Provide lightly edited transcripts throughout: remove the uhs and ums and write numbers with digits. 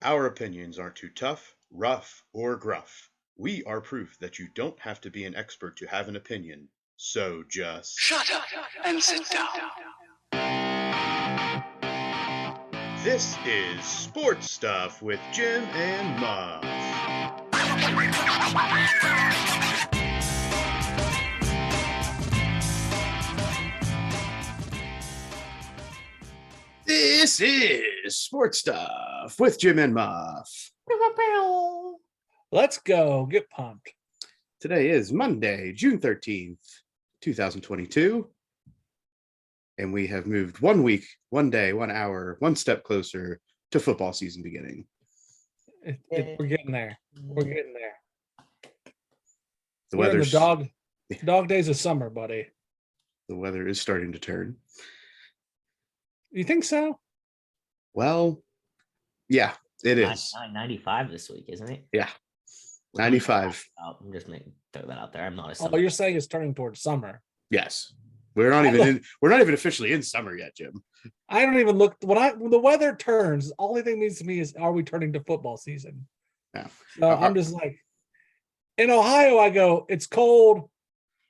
Our opinions aren't too tough, rough, or gruff. We are proof that you don't have to be an expert to have an opinion. So just Shut up and sit down. This is Sports Stuff with Jim and Muff. This is Sports Stuff with Jim and Muff. Let's go. Get pumped. Today is Monday, June 13th, 2022. And we have moved 1 week, 1 day, 1 hour, one step closer to football season beginning. We're getting there. We're getting there. We're in the dog days of summer, buddy. The weather is starting to turn. You think so? Well, yeah, it is. 95 this week, isn't it? Yeah, 95. I'm just making throw that out there. I'm not a summer. Oh, you're saying it's turning towards summer. Yes. We're not even officially in summer yet, Jim. I don't even look when the weather turns. The only thing means to me is, are we turning to football season? Yeah. So I'm just like, in Ohio, I go, it's cold,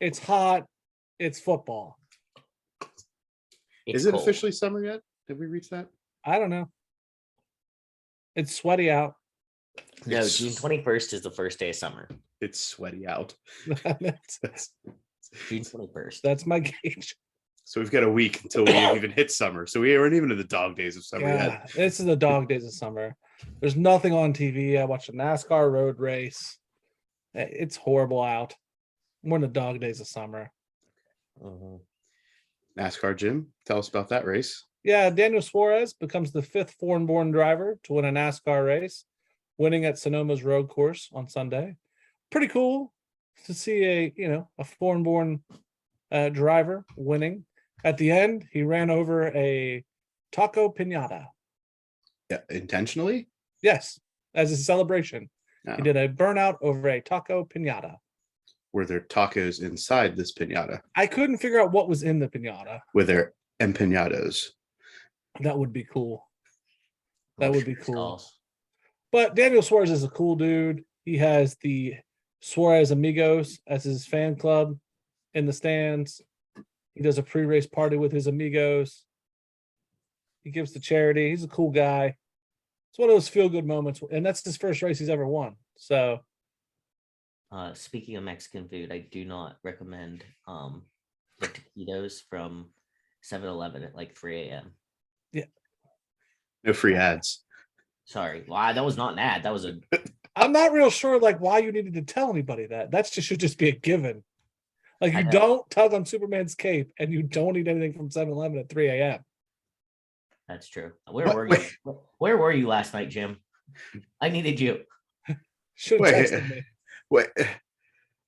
it's hot, it's football. Is it officially summer yet? Did we reach that? I don't know. It's sweaty out. No, June 21st is the first day of summer. It's sweaty out. June 21st. That's my gauge. So we've got a week until we even hit summer. So we aren't even in the dog days of summer yet. This is the dog days of summer. There's nothing on TV. I watched a NASCAR road race. It's horrible out. We're in the dog days of summer. NASCAR, Jim, tell us about that race. Yeah, Daniel Suarez becomes the 5th foreign-born driver to win a NASCAR race, winning at Sonoma's road course on Sunday. Pretty cool to see a foreign-born driver winning. At the end, he ran over a taco piñata. Yeah, intentionally? Yes, as a celebration. Oh. He did a burnout over a taco piñata. Were there tacos inside this piñata? I couldn't figure out what was in the piñata. Were there empanados? That would be cool. That would be cool. Skulls. But Daniel Suarez is a cool dude. He has the Suarez Amigos as his fan club in the stands. He does a pre-race party with his amigos. He gives to charity. He's a cool guy. It's one of those feel-good moments, and that's his first race he's ever won. So, speaking of Mexican food, I do not recommend the taquitos from 7-Eleven at like 3 a.m. Yeah. No free ads. Sorry. Wow, that was not an ad. That was a... I'm not real sure why you needed to tell anybody that. Should just be a given. Like, you don't tug on Superman's cape and you don't eat anything from 7-Eleven at 3 a.m. That's true. Where were you last night, Jim? I needed you. Should have texted me. Wait,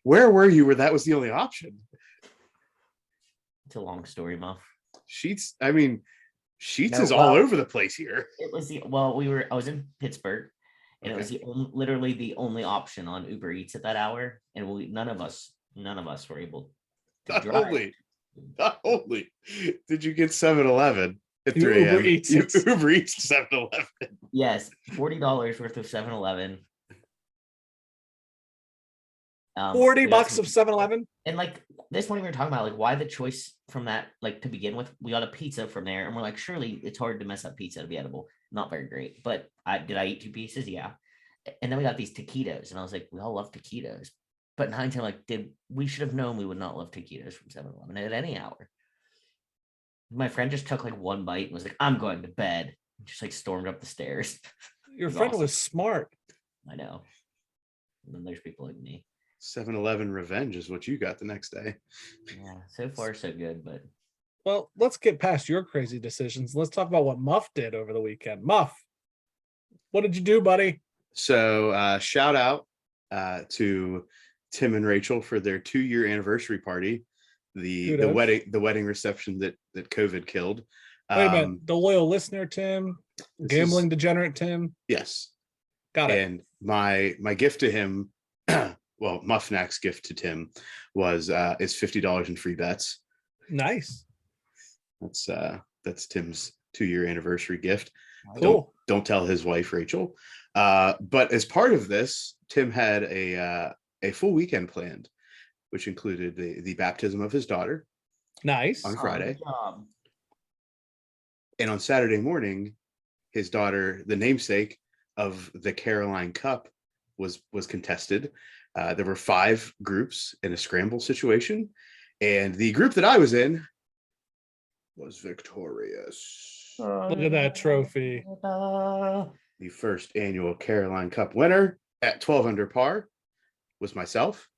where were you where that was the only option? It's a long story, Muff. Sheets is all over the place here. It was I was in Pittsburgh, and it was literally the only option on Uber Eats at that hour, and none of us were able to drive. Not only did you get 7-Eleven at 3 a.m. Uber Eats. Uber Eats 7-Eleven. Yes, $40 worth of 7-Eleven. $40 of 7-Eleven. And like this morning we were talking about like why the choice from that, like to begin with, we got a pizza from there, and we're like, surely it's hard to mess up pizza to be edible. Not very great, but did I eat 2 pieces? Yeah. And then we got these taquitos, and I was like, we all love taquitos, but 9 times, like, we should have known we would not love taquitos from 7-Eleven at any hour. My friend just took like 1 bite and was like, I'm going to bed. Just like stormed up the stairs. Your friend was smart. I know. And then there's people like me. 7-Eleven revenge is what you got the next day. Yeah, so far so good, but well, let's get past your crazy decisions. Let's talk about what Muff did over the weekend. Muff, what did you do, buddy? So shout out to Tim and Rachel for their 2-year anniversary party, the wedding reception that COVID killed. Wait a minute, the loyal listener Tim, gambling degenerate Tim. Yes, got it. And my gift to him. Well, Muffnack's gift to Tim is $50 in free bets. Nice. That's Tim's 2-year anniversary gift. Cool. Don't tell his wife, Rachel. But as part of this, Tim had a full weekend planned, which included the baptism of his daughter Nice. on Friday. Good job. And on Saturday morning, his daughter, the namesake of the Caroline Cup, was contested. There were 5 groups in a scramble situation, and the group that I was in was victorious. Look at that trophy. The first annual Caroline Cup winner at 12 under par was myself,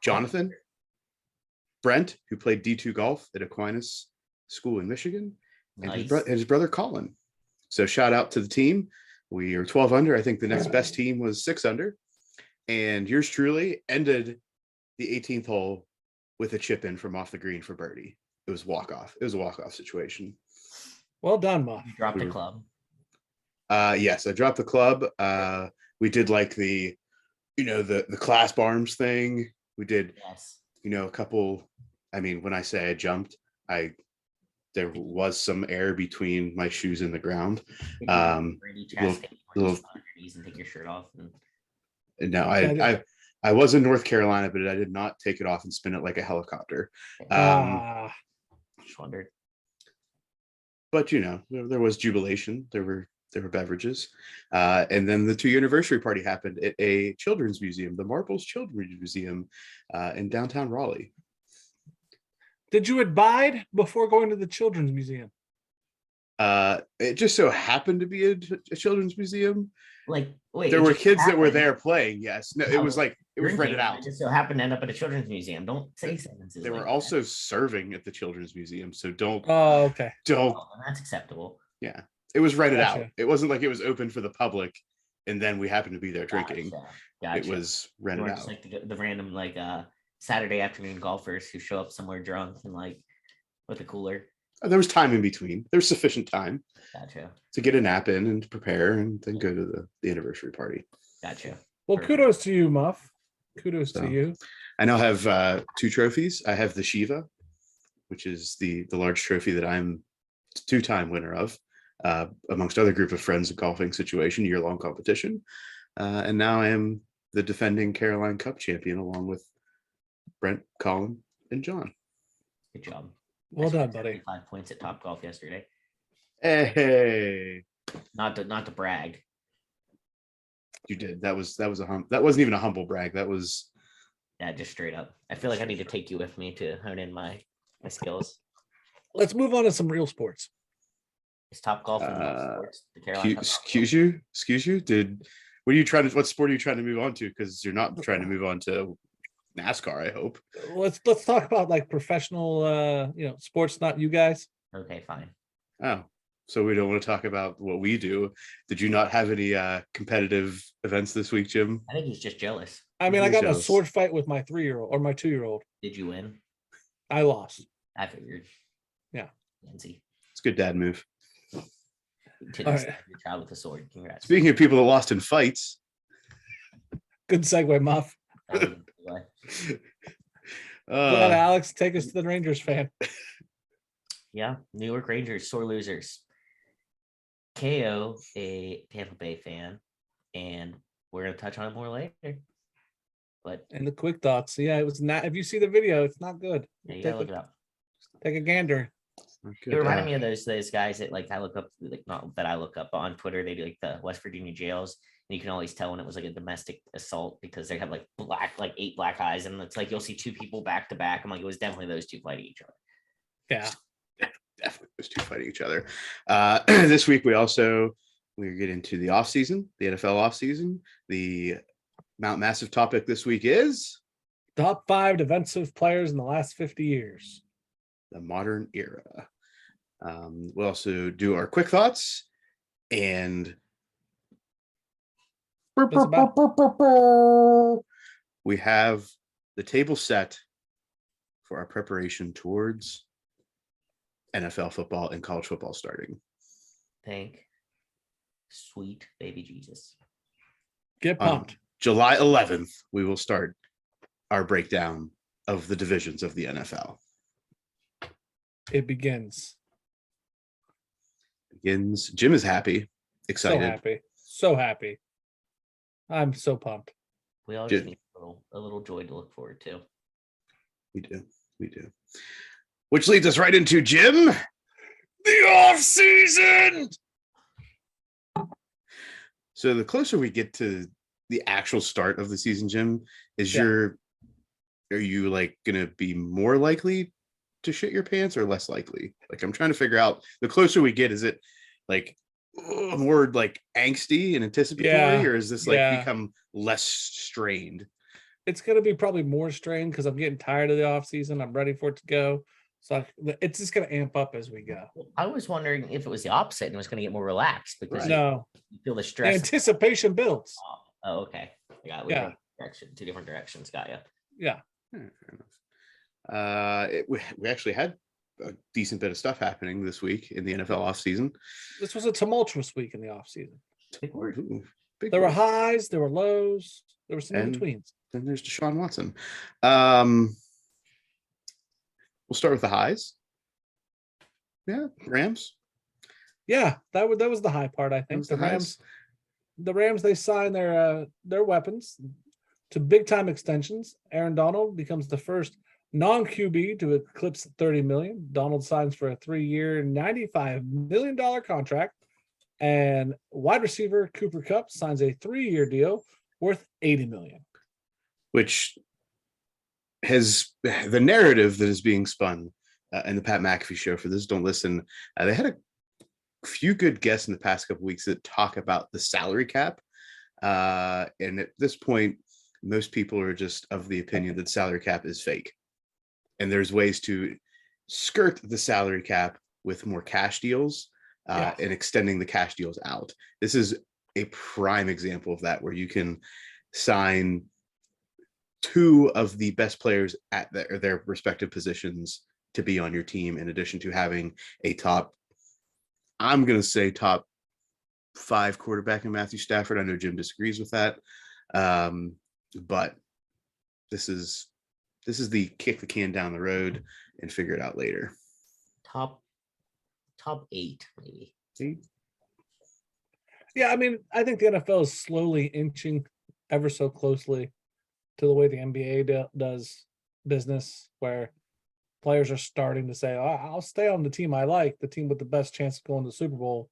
Jonathan, Brent, who played D2 golf at Aquinas School in Michigan, and his brother Colin. So shout out to the team. We are 12 under. I think the next best team was 6 under. And yours truly ended the 18th hole with a chip in from off the green for birdie. It was walk-off. It was a walk-off situation. Well done, Muff. You dropped a club. Yes, I dropped the club. We did like the clasp arms thing. We did, Yes. a couple. I mean, when I say I jumped, there was some air between my shoes and the ground. Little- And take your shirt off. And now I was in North Carolina, but I did not take it off and spin it like a helicopter. Just wondered. But there was jubilation. There were beverages, and then the 2-year anniversary party happened at a children's museum, the Marples Children's Museum, in downtown Raleigh. Did you abide before going to the children's museum? It just so happened to be a children's museum. Like, wait, There it were just kids that were happened. there playing. Yes, no, it was like it was rented out. I just so happened to end up at a children's museum. Don't say sentences. They like were that. also serving at the children's museum, so don't. Oh, okay. Oh, then that's acceptable. Yeah, it was rented out. Gotcha. It wasn't like it was open for the public, and then we happened to be there drinking. Gotcha. It was You rented weren't out. just like the random Saturday afternoon golfers who show up somewhere drunk and with a cooler. There was time in between. There was sufficient time Gotcha. to get a nap in and to prepare, and then go to the anniversary party. Gotcha. Well, Perfect. kudos to you, Muff. Kudos So, to you. I now have 2 trophies. I have the Shiva, which is the large trophy that I'm 2-time winner of, amongst other group of friends, a golfing situation, year-long competition. And now I am the defending Caroline Cup champion, along with Brent, Colin, and John. Good job. Well I done, scored buddy. 5 points at Top Golf yesterday. Hey, Not to brag. you did. That wasn't even a humble brag. That was. Yeah, just straight up. I feel like I need to take you with me to hone in my skills. Let's move on to some real sports. It's Top Golf and sports. The Carolina Cup. Excuse you. What sport are you trying to move on to? Because you're not trying to move on to NASCAR, I hope. Let's talk about professional sports, not you guys. Okay, fine. Oh, so we don't want to talk about what we do. Did you not have any competitive events this week, Jim? I think he's just jealous. I mean, I got in a Jealous. sword fight with my 3-year-old or my 2-year-old. Did you win? I lost. I figured. Yeah. Nancy. It's a good dad move. To All this right. your child with a sword. Congrats. Speaking of people that lost in fights, Good segue, Muff. Go ahead, Alex. Take us to the Rangers fan. Yeah, New York Rangers, sore losers. KO, a Tampa Bay fan, and we're gonna touch on it more later. But And the quick thoughts. Yeah, it was not. If you see the video, it's not good. yeah, you gotta look it up. Take a gander. It reminded me of those guys that I look up, not that I look up, but on Twitter they do the West Virginia jails, and you can always tell when it was a domestic assault because they have 8 black eyes, and it's you'll see 2 people back to back. I'm it was definitely those 2 fighting each other. Yeah. Definitely those 2 fighting each other. This week we get into the offseason, the NFL offseason. The Mount Massive topic this week is Top 5 defensive players in the last 50 years. the modern era. We'll also do our quick thoughts and we have the table set for our preparation towards NFL football and college football starting. Thank sweet baby Jesus. Get pumped. July 11th, we will start our breakdown of the divisions of the NFL. It begins. Begins. Jim is happy. excited. So happy. I'm so pumped. We all Ju- just need a little joy to look forward to. We do. Which leads us right into Jim, the off season. So the closer we get to the actual start of the season, Jim, are you like gonna be more likely to shit your pants or less likely? Like, I'm trying to figure out, the closer we get, is it like more like angsty and anticipatory, or is this like become less strained? It's going to be probably more strained because I'm getting tired of the off season. I'm ready for it to go. So it's just going to amp up as we go. I was wondering if it was the opposite and it was going to get more relaxed because No, you feel the the stress. anticipation builds. Oh, okay. Yeah. Two different directions. Got you. Yeah. Fair enough. We actually had a decent bit of stuff happening this week in the NFL offseason. This was a tumultuous week in the off season. Big word. There were highs, there were lows, there were some in betweens. Then there's Deshaun Watson. We'll start with the highs. Yeah, Rams. Yeah, that was the high part. I think The Rams. The Rams, they signed their weapons to big time extensions. Aaron Donald becomes the first non-QB to eclipse 30 million. Donald signs for a 3-year, $95 million contract, and wide receiver Cooper Kupp signs a 3-year deal worth 80 million. Which has the narrative that is being spun in the Pat McAfee show. For this, don't listen. They had a few good guests in the past couple weeks that talk about the salary cap, and at this point, most people are just of the opinion that salary cap is fake, and there's ways to skirt the salary cap with more cash deals and extending the cash deals out. This is a prime example of that, where you can sign 2 of the best players at their respective positions to be on your team, in addition to having a top 5 quarterback in Matthew Stafford. I know Jim disagrees with that, but this is the kick the can down the road and figure it out later. Top 8, maybe. 8? Yeah, I mean, I think the NFL is slowly inching ever so closely to the way the NBA does business, where players are starting to say, oh, I'll stay on the team I like, the team with the best chance of going to the Super Bowl.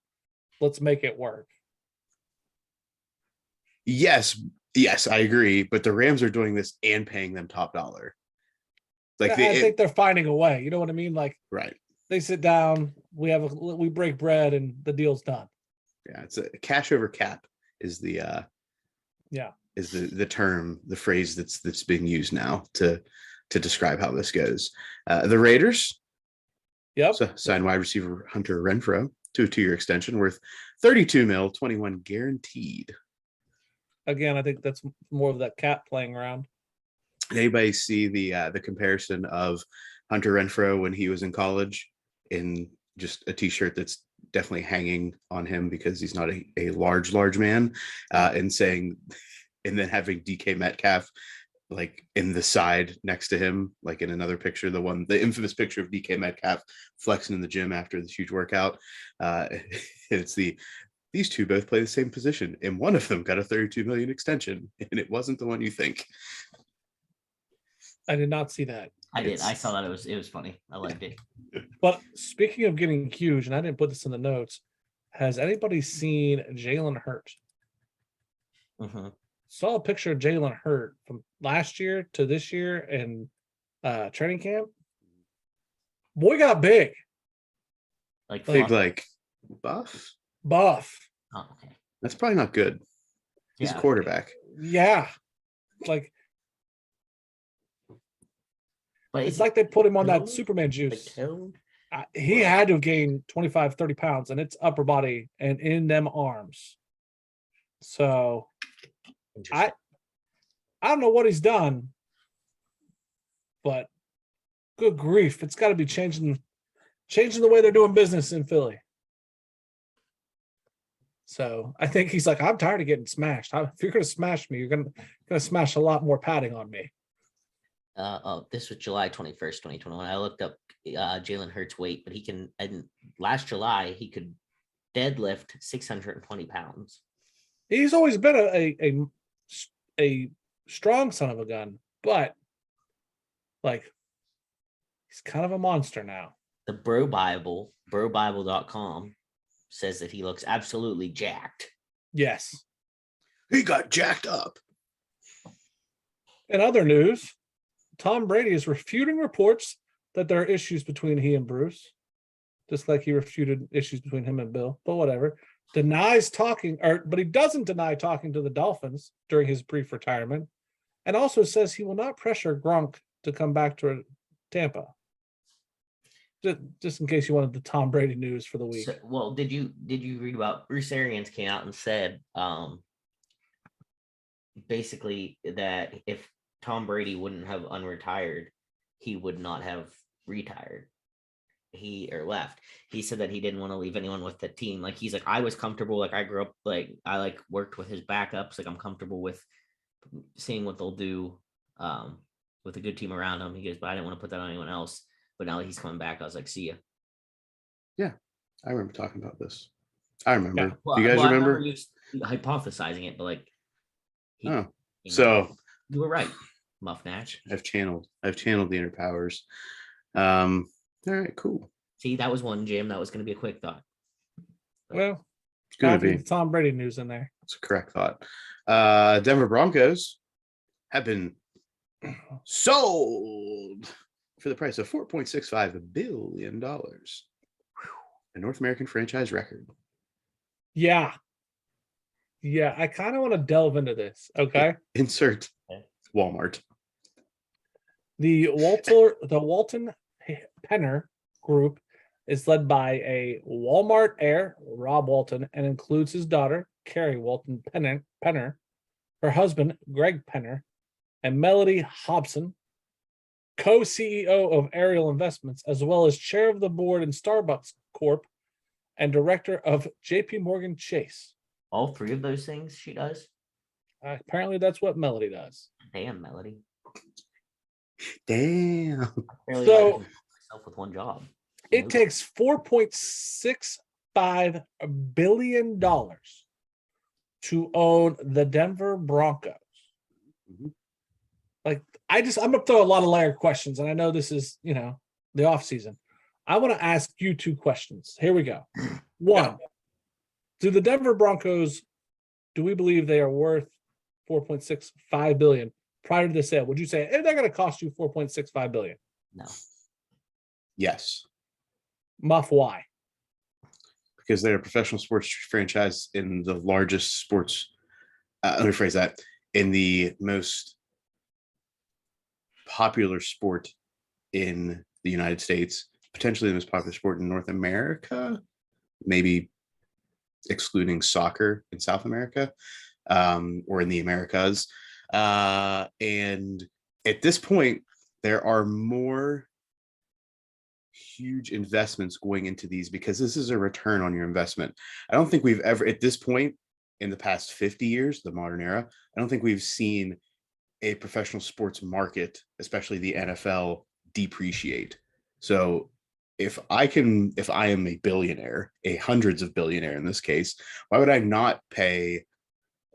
Let's make it work. Yes, I agree. But the Rams are doing this and paying them top dollar. Like I think they're finding a way. You know what I mean? Like, right. They sit down, we break bread, and the deal's done. Yeah, it's a cash over cap is the is the term, the phrase that's being used now to describe how this goes. The Raiders, signed wide receiver Hunter Renfrow to a 2-year extension worth 32 mil, 21 guaranteed. Again, I think that's more of that cap playing around. Anybody see the comparison of Hunter Renfrow when he was in college in just a t-shirt that's definitely hanging on him because he's not a large man, and then having DK Metcalf like in the side next to him, like in another picture, the infamous picture of DK Metcalf flexing in the gym after this huge workout. These two both play the same position, and one of them got a 32 million extension, and it wasn't the one you think. I did not see that. I did. I saw that. It was funny. I liked it. But speaking of getting huge, and I didn't put this in the notes, has anybody seen Jalen Hurts? Mm-hmm. Saw a picture of Jalen Hurts from last year to this year in training camp. Boy got big. Like buff? Buff. Oh, okay. That's probably not good. He's a quarterback. Yeah. Like, but it's like they put him on that Superman juice. He had to have gained 25, 30 pounds, and it's upper body and in them arms. So I don't know what he's done, but good grief, it's got to be changing the way they're doing business in Philly. So I think he's like, I'm tired of getting smashed. If you're going to smash me, you're going to smash a lot more padding on me. This was July 21st, 2021. I looked up Jalen Hurts' weight, but last July he could deadlift 620 pounds. He's always been a strong son of a gun, but like he's kind of a monster now. The Bro Bible, brobible.com, says that he looks absolutely jacked. Yes. He got jacked up. In other news, Tom Brady is refuting reports that there are issues between he and Bruce, just like he refuted issues between him and Bill, but whatever. Denies talking, but he doesn't deny talking to the Dolphins during his brief retirement, and also says he will not pressure Gronk to come back to Tampa. Just in case you wanted the Tom Brady news for the week. So, well, did you read about Bruce Arians came out and said basically that if Tom Brady wouldn't have unretired, he would not have retired. Or left. He said that he didn't want to leave anyone with the team. Like he's like, I was comfortable. Like I grew up, like I like worked with his backups. Like I'm comfortable with seeing what they'll do with a good team around him. He goes, but I didn't want to put that on anyone else. But now that he's coming back, I was like, see ya. Yeah, I remember talking about this. I remember. Yeah. Do you guys remember? I hypothesizing it, but like, So you were right, Muff Natch. I've channeled the inner powers. All right, cool. See, that was one, Jim. That was going to be a quick thought. Well, It's gonna happy be. with Tom Brady news in there. It's a correct thought. Denver Broncos have been sold for the price of $4.65 billion. A North American franchise record. Yeah. I kind of want to delve into this. Okay. Insert Walmart. The Walton Penner Group is led by a Walmart heir, Rob Walton, and includes his daughter, Carrie Walton Penner, her husband, Greg Penner, and Melody Hobson, co-CEO of Ariel Investments, as well as chair of the board in Starbucks Corp. And director of JP Morgan Chase. All three of those things she does. Apparently, that's what Melody does. Damn, Melody. Damn. Barely So- like myself with one job. It takes $4.65 billion to own the Denver Broncos. Mhm. Like, I'm gonna throw a lot of layered questions, and I know this is, the offseason. I want to ask you two questions. Here we go. One, do the Denver Broncos, do we believe they are worth $4.65 billion prior to the sale? Would you say they're going to cost you $4.65 billion? No. Yes, Muff, why? because they're a professional sports franchise in the largest sports. Let me phrase that, in the most popular sport in the United States, potentially the most popular sport in North America, maybe excluding soccer in South America, or in the Americas. And at this point, there are more huge investments going into these because this is a return on your investment. I don't think we've ever, at this point in the past 50 years, the modern era, I don't think we've seen a professional sports market, especially the NFL, depreciate. So if I am a billionaire, a hundreds of billionaire in this case, why would I not pay,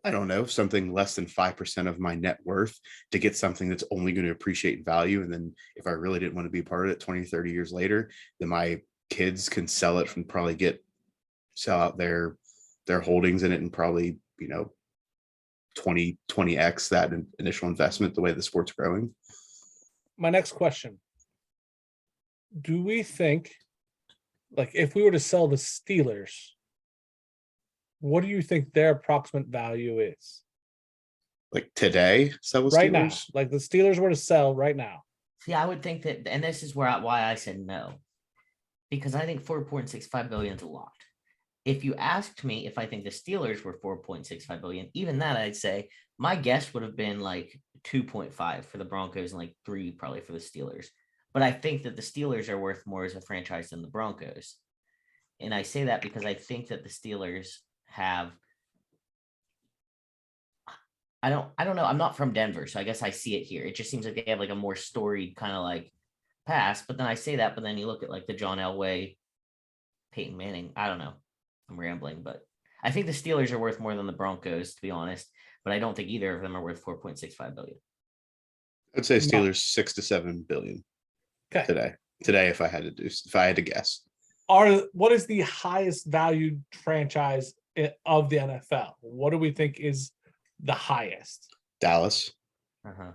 I don't know, something less than 5% of my net worth to get something that's only going to appreciate in value? And then if I really didn't want to be part of it 20, 30 years later, then my kids can sell it and probably sell out their holdings in it and probably, 20x that initial investment, the way the sport's growing. My next question. Do we think, like, if we were to sell the Steelers, what do you think their approximate value is? Like today, sell the Right now, Steelers? like the Steelers were to sell right now. See, I would think that, and this is why I said no, because I think 4.65 billion is a lot. If you asked me if I think the Steelers were 4.65 billion, even that I'd say my guess would have been like 2.5 for the Broncos and like 3 probably for the Steelers. But I think that the Steelers are worth more as a franchise than the Broncos. And I say that because I think that the Steelers have, I don't know. I'm not from Denver, so I guess I see it here. It just seems like they have like a more storied kind of like past. But then I say that, but then you look at like the John Elway, Peyton Manning. I don't know. I'm rambling, but I think the Steelers are worth more than the Broncos, to be honest. But I don't think either of them are worth 4.65 billion. I'd say No. Steelers 6 to 7 billion Okay. Today, if I had to guess. What is the highest valued franchise of the NFL? What do we think is the highest? Dallas. Uh-huh.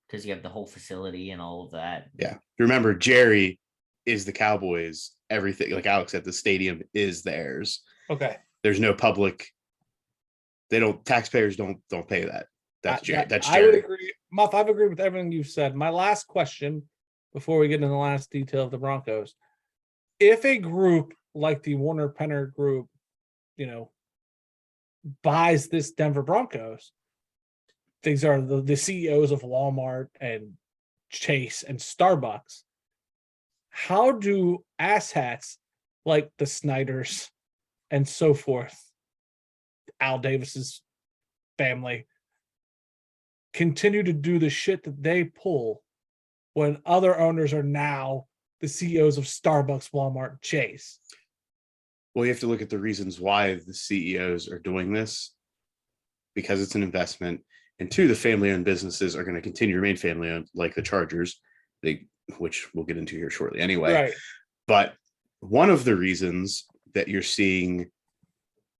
Because you have the whole facility and all of that. Yeah. Remember, Jerry is the Cowboys. Everything, like Alex said, the stadium is theirs. Okay. There's no public. Taxpayers don't pay that. That's Jerry. That's I would Jerry. agree. Muff, I've agreed with everything you've said. My last question before we get into the last detail of the Broncos. If a group like the Warner Penner group, buys this Denver Broncos, these are the CEOs of Walmart and Chase and Starbucks. How do asshats like the Snyders and so forth, Al Davis's family, continue to do the shit that they pull when other owners are now the CEOs of Starbucks, Walmart, Chase? Well, you have to look at the reasons why the CEOs are doing this, because it's an investment. And two, the family-owned businesses are going to continue to remain family-owned, like the Chargers, which we'll get into here shortly anyway. Right. But one of the reasons that you're seeing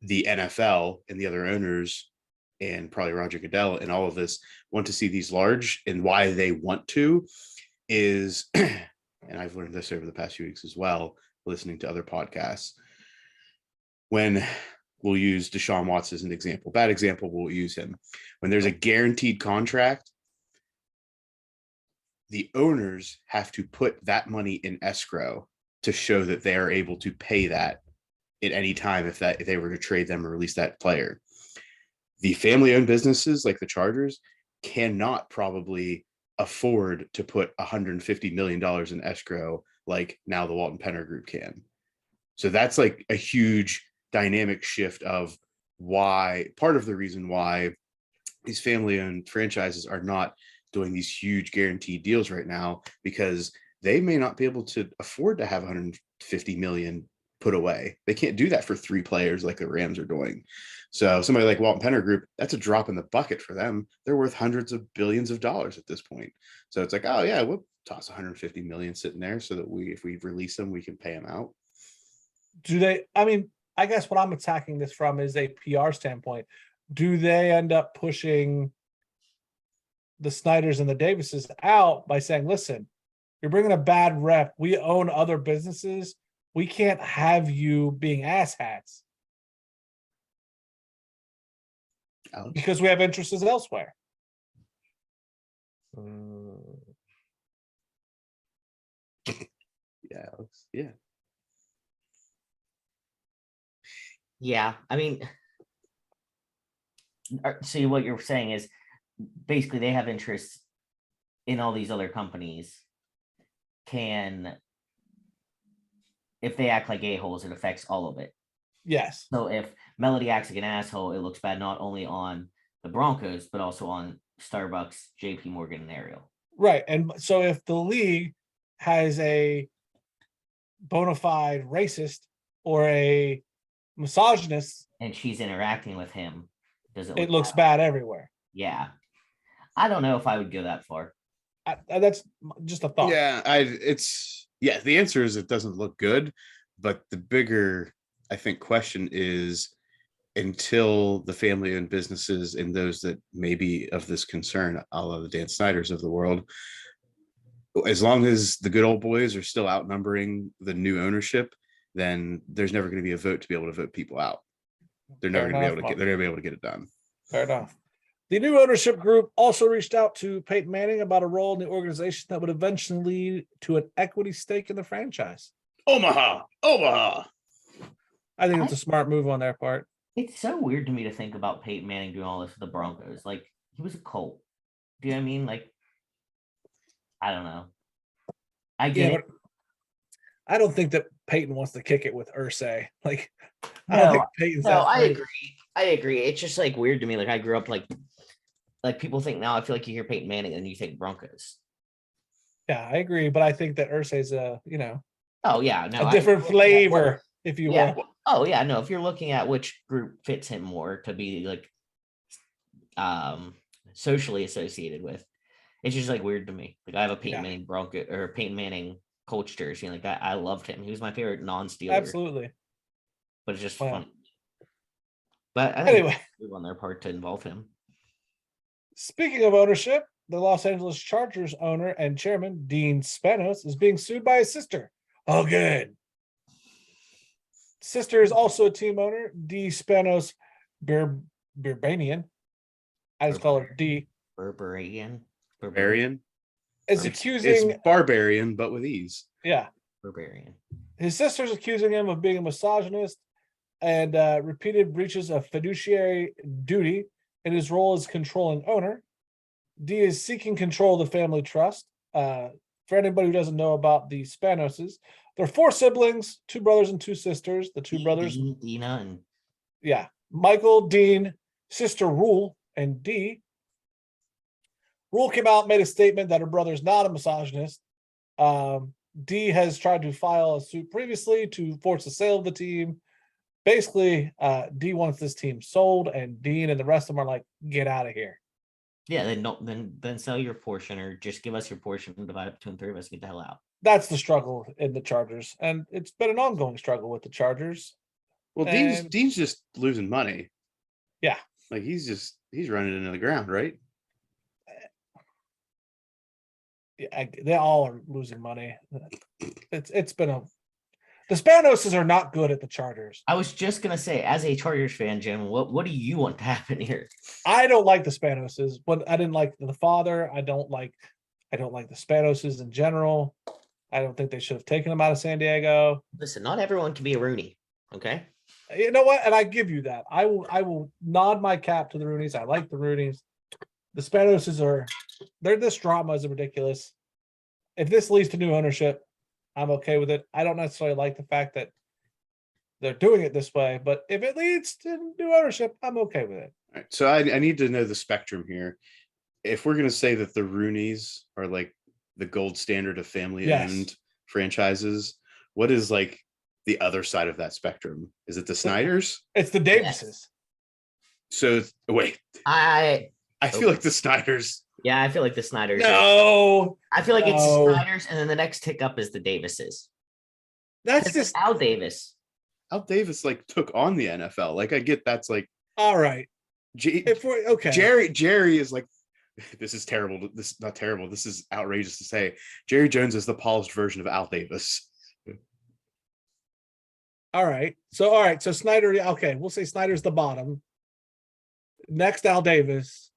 the NFL and the other owners and probably Roger Goodell and all of this want to see these large, and why they want to is, and I've learned this over the past few weeks as well, listening to other podcasts, when we'll use Deshaun Watson as an example, bad example, we'll use him. When there's a guaranteed contract, the owners have to put that money in escrow to show that they are able to pay that at any time if they were to trade them or release that player. The family-owned businesses like the Chargers cannot probably afford to put $150 million in escrow like now the Walton Penner Group can. So that's like a huge dynamic shift of why, part of the reason why these family-owned franchises are not doing these huge guaranteed deals right now, because they may not be able to afford to have 150 million put away. They can't do that for 3 players like the Rams are doing. So somebody like Walton Penner Group, that's a drop in the bucket for them. They're worth hundreds of billions of dollars at this point. So it's like, oh yeah, we'll toss 150 million sitting there so that if we release them, we can pay them out. I guess what I'm attacking this from is a PR standpoint. Do they end up pushing the Snyders and the Davises out by saying, listen, you're bringing a bad rep. We own other businesses. We can't have you being asshats because we have interests elsewhere. Yeah. Yeah, I mean, so what you're saying is basically they have interests in all these other companies. If they act like a-holes, it affects all of it. Yes. So if Melody acts like an asshole, it looks bad not only on the Broncos, but also on Starbucks, JP Morgan, and Ariel. Right. And so if the league has a bona fide racist or a misogynist and she's interacting with him, it looks bad everywhere. Yeah. I don't know if I would go that far. That's just a thought. Yeah, the answer is it doesn't look good, but the bigger, I think, question is, until the family-owned businesses and those that may be of this concern, a la the Dan Snyders of the world, as long as the good old boys are still outnumbering the new ownership, then there's never going to be a vote to be able to vote people out. They're never going to be able to get it done. Fair enough. The new ownership group also reached out to Peyton Manning about a role in the organization that would eventually lead to an equity stake in the franchise. Omaha. I think it's a smart move on their part. It's so weird to me to think about Peyton Manning doing all this with the Broncos. Like, he was a Colt. Do you know what I mean? Like, I don't know. I get it. I don't think that Peyton wants to kick it with Irsay. Like, no, I don't think Peyton's I agree. It's just like weird to me. Like, I grew up like people think now. I feel like you hear Peyton Manning and you think Broncos. Yeah, I agree, but I think that Irsay's Oh yeah, no, a different flavor. if you Yeah. will. Oh yeah, no. If you're looking at which group fits him more to be like socially associated with, it's just like weird to me. Like I have a Peyton Yeah. Manning Bronco or Peyton Manning Colts jersey, and like I loved him. He was my favorite non-Steeler. Absolutely. But it's just Wow. fun. But I think Anyway, it's a move on their part to involve him. speaking of ownership, the Los Angeles Chargers owner and chairman, Dean Spanos, is being sued by his sister. Again. Sister is also a team owner, D. Spanos Birbanian. I just call her D. Barbarian. Barbarian. Is It's accusing, barbarian, but with ease. yeah. Barbarian. His sister's accusing him of being a misogynist and repeated breaches of fiduciary duty in his role as controlling owner. D is seeking control of the family trust. For anybody who doesn't know about the Spanoses, there are 4 siblings, 2 brothers and 2 sisters. The 2 brothers, Dina, and yeah, Michael, Dean, sister Rule, and D. Rule came out, made a statement that her brother is not a misogynist. D has tried to file a suit previously to force the sale of the team. Basically, D wants this team sold, and Dean and the rest of them are like, get out of here. yeah, then don't then sell your portion or just give us your portion and divide it between 3 of us. Get the hell out. That's the struggle in the Chargers, and it's been an ongoing struggle with the Chargers. Well, And- Dean's just losing money. Yeah. Like he's running into the ground, right? Yeah, they all are losing money. It's been the Spanoses are not good at the Chargers. I was just gonna say, as a Chargers fan, Jim, what do you want to happen here? I don't like the Spanoses, but I didn't like the father. I don't like the Spanoses in general. I don't think they should have taken him out of San Diego. Listen, not everyone can be a Rooney, okay? You know what? And I give you that. I will nod my cap to the Rooneys. I like the Rooneys. The Spanoses this drama is ridiculous. If this leads to new ownership, I'm okay with it. I don't necessarily like the fact that they're doing it this way, but if it leads to new ownership, I'm okay with it. All right. So I need to know the spectrum here. If we're gonna say that the Rooneys are like the gold standard of family-owned franchises, what is like the other side of that spectrum? Is it the Snyders? It's the Davises. So wait, I feel like the Snyders. Yeah, I feel like the Snyders. No, I feel like it's no. Snyders, and then the next tick up is the Davises. That's 'Cause just Al Davis. Al Davis like took on the NFL. Like I get that's like all right. If we're okay, Jerry is like, this is terrible. This is not terrible. This is outrageous to say. Jerry Jones is the polished version of Al Davis. all right. So Snyder. Okay, we'll say Snyder's the bottom. Next, Al Davis.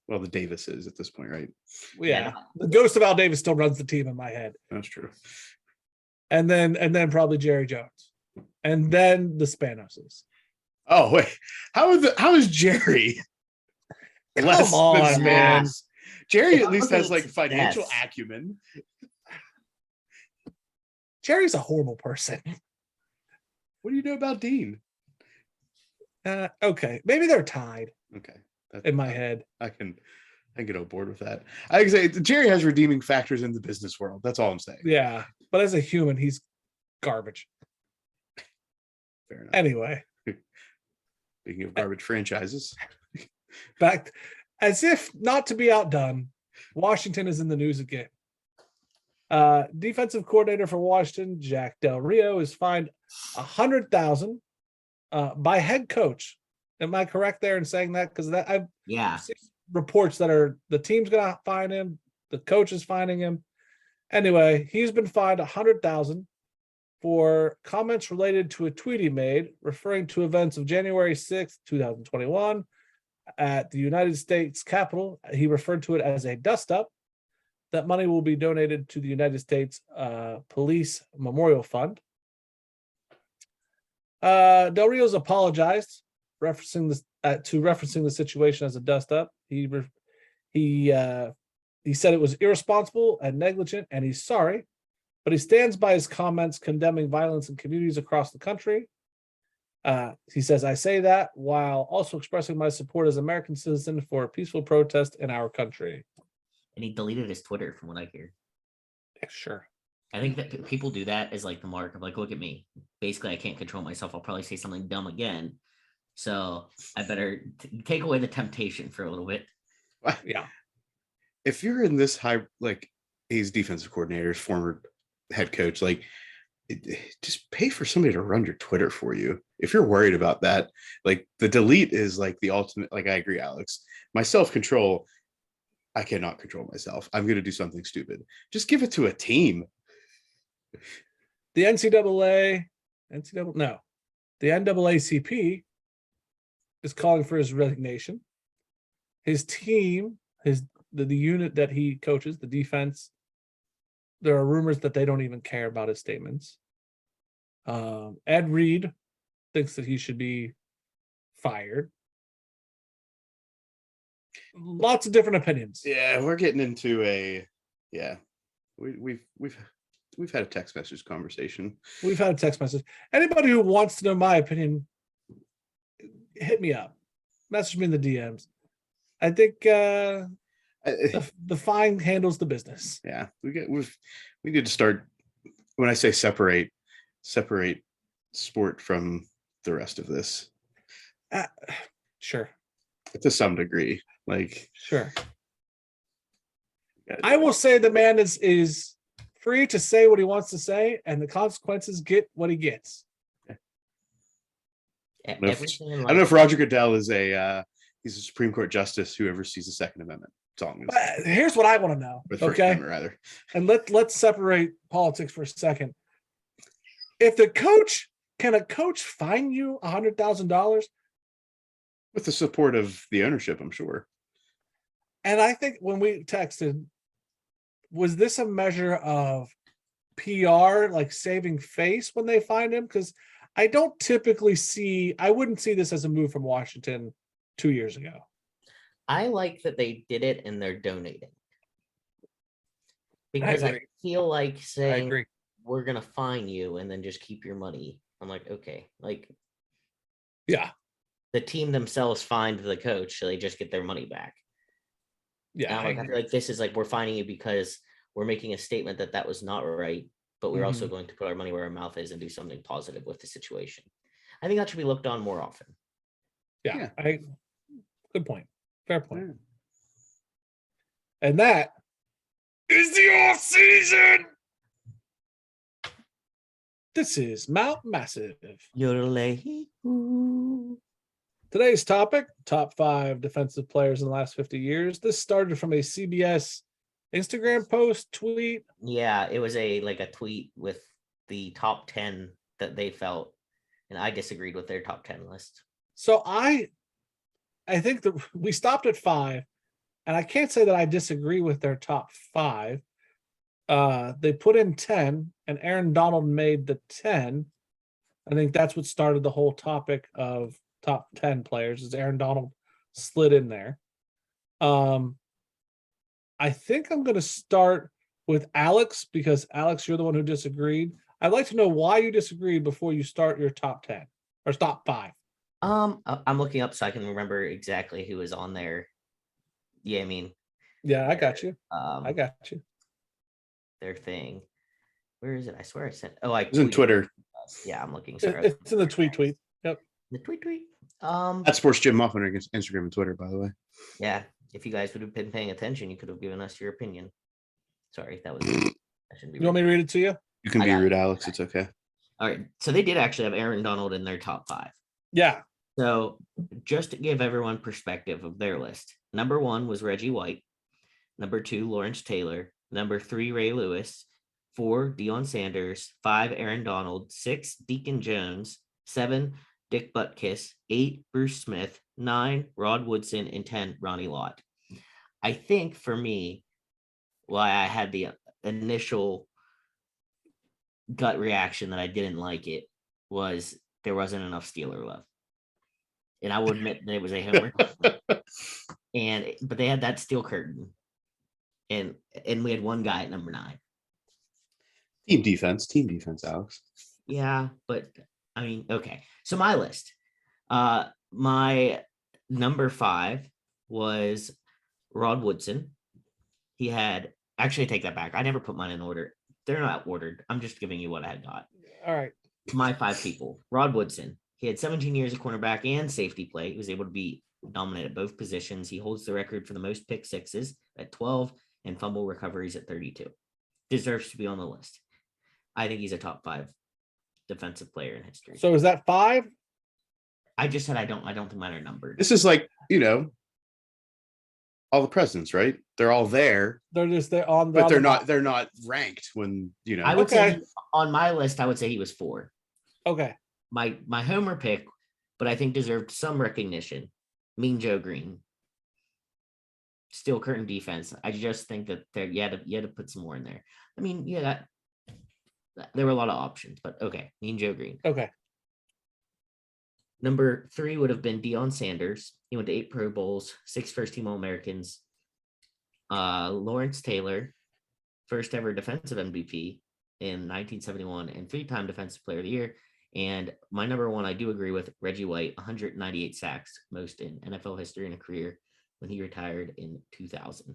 Well, the Davises at this point, right? Yeah, the ghost of Al Davis still runs the team in my head. That's true. And then probably Jerry Jones, and then the Spanoses. Oh wait, how is Jerry? Come on, man. Jerry If at I'm least looking has at like financial success- acumen. Jerry's a horrible person. What do you know about Dean? Okay, maybe they're tied Okay, in my head. I can get on board with that. I can say Jerry has redeeming factors in the business world. That's all I'm saying. Yeah, but as a human, he's garbage. Fair enough. Anyway, Speaking of garbage franchises, back as if not to be outdone, Washington is in the news again. Defensive coordinator for Washington, Jack Del Rio, is fined $100,000 by head coach. Am I correct there in saying that? Because that I've seen reports that are the team's going to fine him, the coach is fining him. Anyway, he's been fined $100,000 for comments related to a tweet he made referring to events of January 6th, 2021 at the United States Capitol. He referred to it as a dust-up. That money will be donated to the United States Police Memorial Fund. Del Rio's apologized, referencing the situation as a dust-up. He said it was irresponsible and negligent, and he's sorry, but he stands by his comments condemning violence in communities across the country. He says, "I say that while also expressing my support as an American citizen for a peaceful protest in our country." And he deleted his Twitter, from what I hear. Yeah, sure. I think that people do that as like the mark of like, look at me. Basically, I can't control myself. I'll probably say something dumb again. So I better take away the temptation for a little bit. Yeah. If you're in this high, like he's defensive coordinator, former head coach, like just pay for somebody to run your Twitter for you. If you're worried about that, like the delete is like the ultimate. Like I agree, Alex. My self-control, I cannot control myself. I'm going to do something stupid. Just give it to a team. The NAACP is calling for his resignation. His team, the unit that he coaches, the defense, there are rumors that they don't even care about his statements. Ed Reed thinks that he should be fired. Lots of different opinions. Yeah, we're getting into we've had a text message conversation. We've had a text message. Anybody who wants to know my opinion, hit me up. Message me in the DMs. I think the fine handles the business. Yeah, we need to start. When I say separate sport from the rest of this, Sure, to some degree. Like, sure. I will say the man is free to say what he wants to say, and the consequences get what he gets. I don't know if Roger Goodell is he's a Supreme Court justice who oversees the Second Amendment. That's all I'm going to say. Here's what I want to know. Or the First Okay, Amendment, rather. and let's separate politics for a second. If the coach can a coach fine you $100,000? With the support of the ownership, I'm sure. And I think when we texted, was this a measure of PR, like saving face when they find him? Because I don't typically I wouldn't see this as a move from Washington 2 years ago. I like that they did it and they're donating. Because I feel like saying we're gonna fine you and then just keep your money. I'm like, okay, like, yeah, the team themselves fined the coach, so they just get their money back. Yeah, I feel like this is like, we're fining you because we're making a statement that was not right, but we're also going to put our money where our mouth is and do something positive with the situation. I think that should be looked on more often. Yeah. Good point. Fair point. Yeah. And that is the off season. This is Mount Massive. Today's topic, top 5 defensive players in the last 50 years. This started from a CBS Instagram post, tweet. Yeah, it was a tweet with the top 10 that they felt, and I disagreed with their top 10 list. So I think that we stopped at 5, and I can't say that I disagree with their top 5. They put in 10, and Aaron Donald made the 10. I think that's what started the whole topic of top 10 players, is Aaron Donald slid in there. I think I'm going to start with Alex, because Alex, you're the one who disagreed. I'd like to know why you disagreed before you start your top 10 or top 5. I'm looking up so I can remember exactly who was on there. Yeah, I mean, yeah, I got you. I got you. Their thing. Where is it? I swear I sent. It's in Twitter. Yeah, I'm looking. Sorry, it's in the tweet. Yep. The tweet. That's Sports Jim Muff on Instagram and Twitter, by the way. Yeah, if you guys would have been paying attention, you could have given us your opinion. Sorry, that was. I shouldn't be. You want me to read it to you? You can be rude, Alex. It's okay. All right. So they did actually have Aaron Donald in their top 5. Yeah. So just to give everyone perspective of their list, number 1 was Reggie White. Number 2, Lawrence Taylor. Number 3, Ray Lewis. 4, Deion Sanders. 5, Aaron Donald. 6, Deacon Jones. 7, Dick Butkus. 8, Bruce Smith. 9, Rod Woodson. And 10, Ronnie Lott. I think for me, why I had the initial gut reaction that I didn't like it was there wasn't enough Steeler love. And I will admit that it was a homer. But they had that steel curtain. And we had one guy at number 9. Team defense, Alex. Yeah, but I mean, okay. So my list. My number 5 was Rod Woodson. He had, actually I take that back. I never put mine in order. they're not ordered. I'm just giving you what I had got. All right. My 5 people. Rod Woodson. He had 17 years of cornerback and safety play. He was able to be dominant at both positions. He holds the record for the most pick sixes at 12 and fumble recoveries at 32. Deserves to be on the list. I think he's a top 5 defensive player in history. So is that 5? I just said I don't think mine are numbered. This is like, all the presidents, right? They're all there, They're on the but they're on the not ranked when, I would Okay. say on my list, I would say he was 4. Okay. My homer pick, but I think deserved some recognition. Mean Joe Green. Steel curtain defense. I just think that you had to put some more in there. I mean, yeah, there were a lot of options, but okay. Mean Joe Green. Okay. Number 3 would have been Deion Sanders. He went to 8 Pro Bowls, 6 first-team All-Americans. Lawrence Taylor, first ever defensive MVP in 1971 and 3-time Defensive Player of the Year. And my number 1, I do agree with Reggie White, 198 sacks, most in NFL history in a career when he retired in 2000.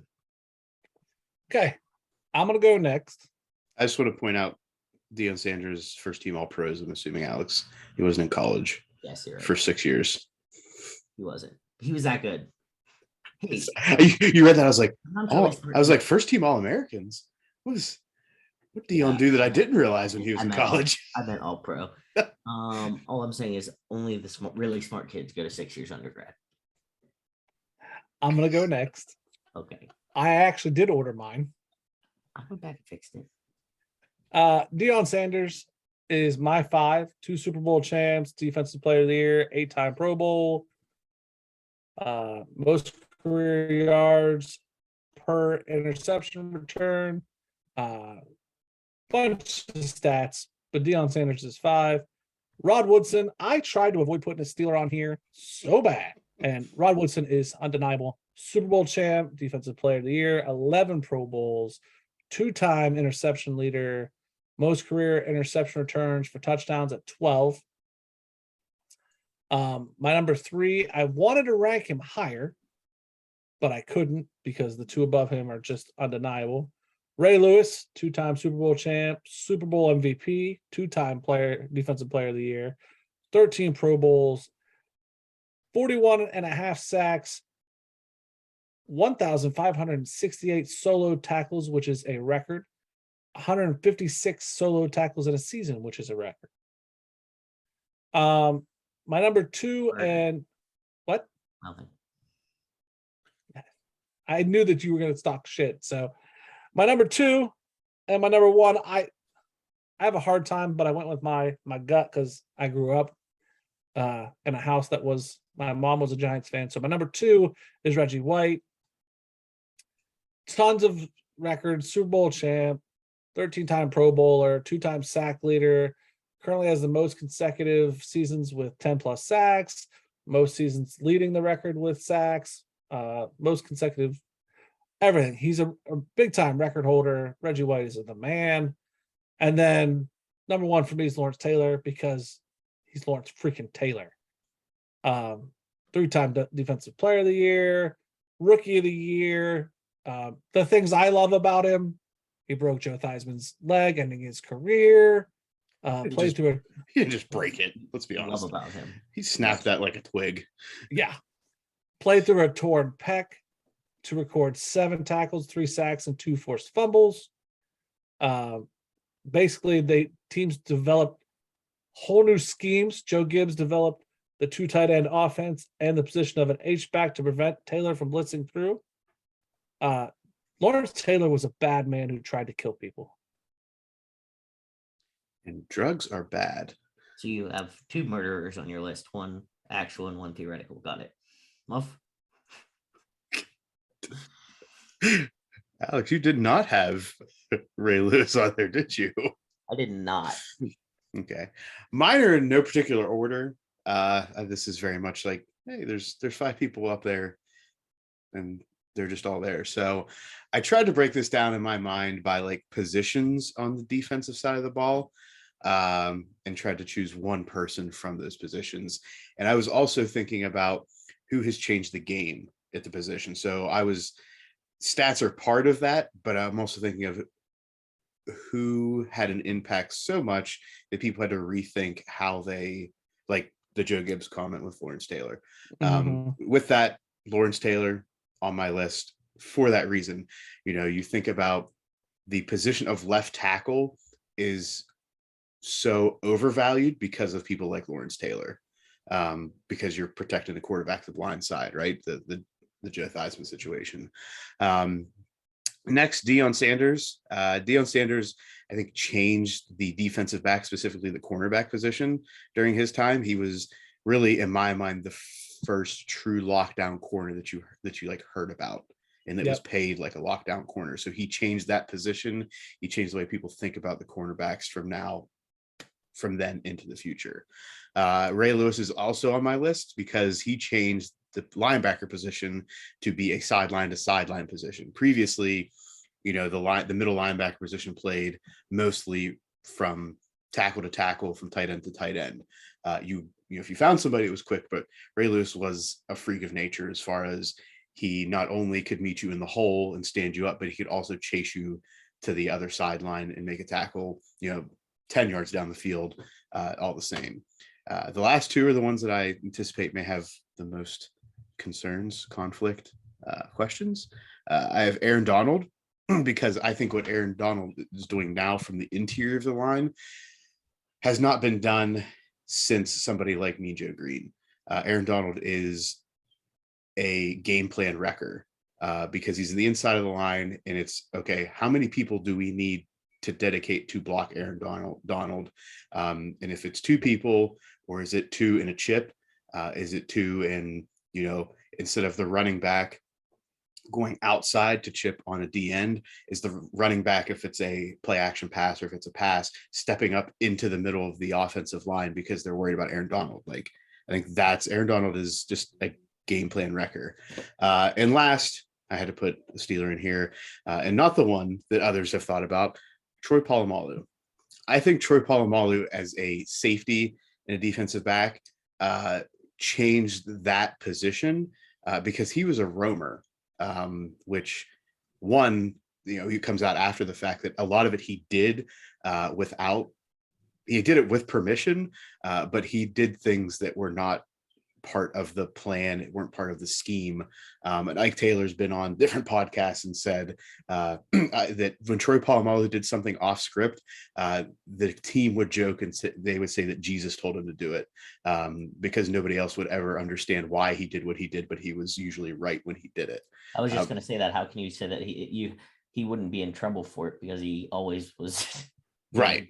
Okay. I'm going to go next. I just want to point out Deion Sanders, first team All Pros. I'm assuming, Alex. He wasn't in college Yes, you're right. for 6 years. He wasn't. He was that good. Hey, You read that? I was like, I'm totally smart. first team All Americans. What did Deion do that I didn't realize when he was in college? I meant all pro. All I'm saying is only the really smart kids go to 6 years undergrad. I'm going to go next. Okay. I actually did order mine. I went back and fixed it. Deion Sanders is my 5, 2 Super Bowl champs, defensive player of the year, 8-time Pro Bowl, most career yards per interception return, bunch of stats, but Deion Sanders is 5. Rod Woodson, I tried to avoid putting a Steeler on here so bad, and Rod Woodson is undeniable. Super Bowl champ, defensive player of the year, 11 Pro Bowls, 2-time interception leader, most career interception returns for touchdowns at 12. My number 3, I wanted to rank him higher, but I couldn't because the 2 above him are just undeniable. Ray Lewis, 2-time Super Bowl champ, Super Bowl MVP, 2-time defensive player of the year, 13 Pro Bowls, 41 and a half sacks, 1,568 solo tackles, which is a record, 156 solo tackles in a season, which is a record. My number 2 and what? Nothing. I knew that you were going to talk shit. So my number 2 and my number 1, I have a hard time, but I went with my gut because I grew up in a house that was, my mom was a Giants fan. So my number 2 is Reggie White. Tons of records, Super Bowl champ, 13-time Pro Bowler, 2-time sack leader, currently has the most consecutive seasons with 10 plus sacks, most seasons leading the record with sacks, most consecutive everything. He's a big time record holder. Reggie White is the man. And then number 1 for me is Lawrence Taylor because he's Lawrence freaking Taylor. 3-time defensive player of the year, rookie of the year. The things I love about him, he broke Joe Theismann's leg, ending his career. Played through He didn't just break it. Let's be I honest. love about him. He snapped that like a twig. played through a torn pec to record 7 tackles, 3 sacks, and 2 forced fumbles. Basically, teams developed whole new schemes. Joe Gibbs developed the 2 tight end offense and the position of an H-back to prevent Taylor from blitzing through. Lawrence Taylor was a bad man who tried to kill people. And drugs are bad. So you have 2 murderers on your list, 1 actual and 1 theoretical. Got it. Muff? Alex, you did not have Ray Lewis on there, did you? I did not. Okay. Mine are in no particular order. This is very much like, hey, there's 5 people up there and they're just all there. So I tried to break this down in my mind by like positions on the defensive side of the ball, and tried to choose one person from those positions. And I was also thinking about who has changed the game at the position. So stats are part of that, but I'm also thinking of who had an impact so much that people had to rethink how they, like the Joe Gibbs comment with Lawrence Taylor. With that, Lawrence Taylor on my list for that reason. You think about the position of left tackle is so overvalued because of people like Lawrence Taylor, because you're protecting the quarterback to the blind side, right? The Joe Theismann situation. Next, Deion Sanders. Deion Sanders, I think, changed the defensive back, specifically the cornerback position during his time. He was really, in my mind, the first true lockdown corner that you like heard about, and that was paid like a lockdown corner. So he changed that position. He changed the way people think about the cornerbacks from then into the future. Ray Lewis is also on my list because he changed the linebacker position to be a sideline to sideline position. Previously, the middle linebacker position played mostly from tackle to tackle, from tight end to tight end. If you found somebody, it was quick, but Ray Lewis was a freak of nature as far as he not only could meet you in the hole and stand you up, but he could also chase you to the other sideline and make a tackle, 10 yards down the field, all the same. The last two are the ones that I anticipate may have the most concerns, conflict, questions. I have Aaron Donald, because I think what Aaron Donald is doing now from the interior of the line has not been done since somebody like me, Joe Green. Aaron Donald is a game plan wrecker, because he's in the inside of the line, and it's okay, how many people do we need to dedicate to block Aaron Donald? And if it's two people, or is it two in a chip? Is it two in, instead of the running back going outside to chip on a D end, is the running back, if it's a play action pass or if it's a pass, stepping up into the middle of the offensive line because they're worried about Aaron Donald? Like, I think Aaron Donald is just a game plan wrecker. And last, I had to put the Steeler in here, and not the one that others have thought about, Troy Polamalu. I think Troy Polamalu as a safety and a defensive back changed that position, because he was a roamer, which one, he comes out after the fact that a lot of it he did he did it with permission, but he did things that were not part of the plan, it weren't part of the scheme. And Ike Taylor's been on different podcasts and said that when Troy Polamalu did something off script, the team would joke and they would say that Jesus told him to do it, because nobody else would ever understand why he did what he did, but he was usually right when he did it. I was just going to say that. How can you say that he wouldn't be in trouble for it, because he always was right.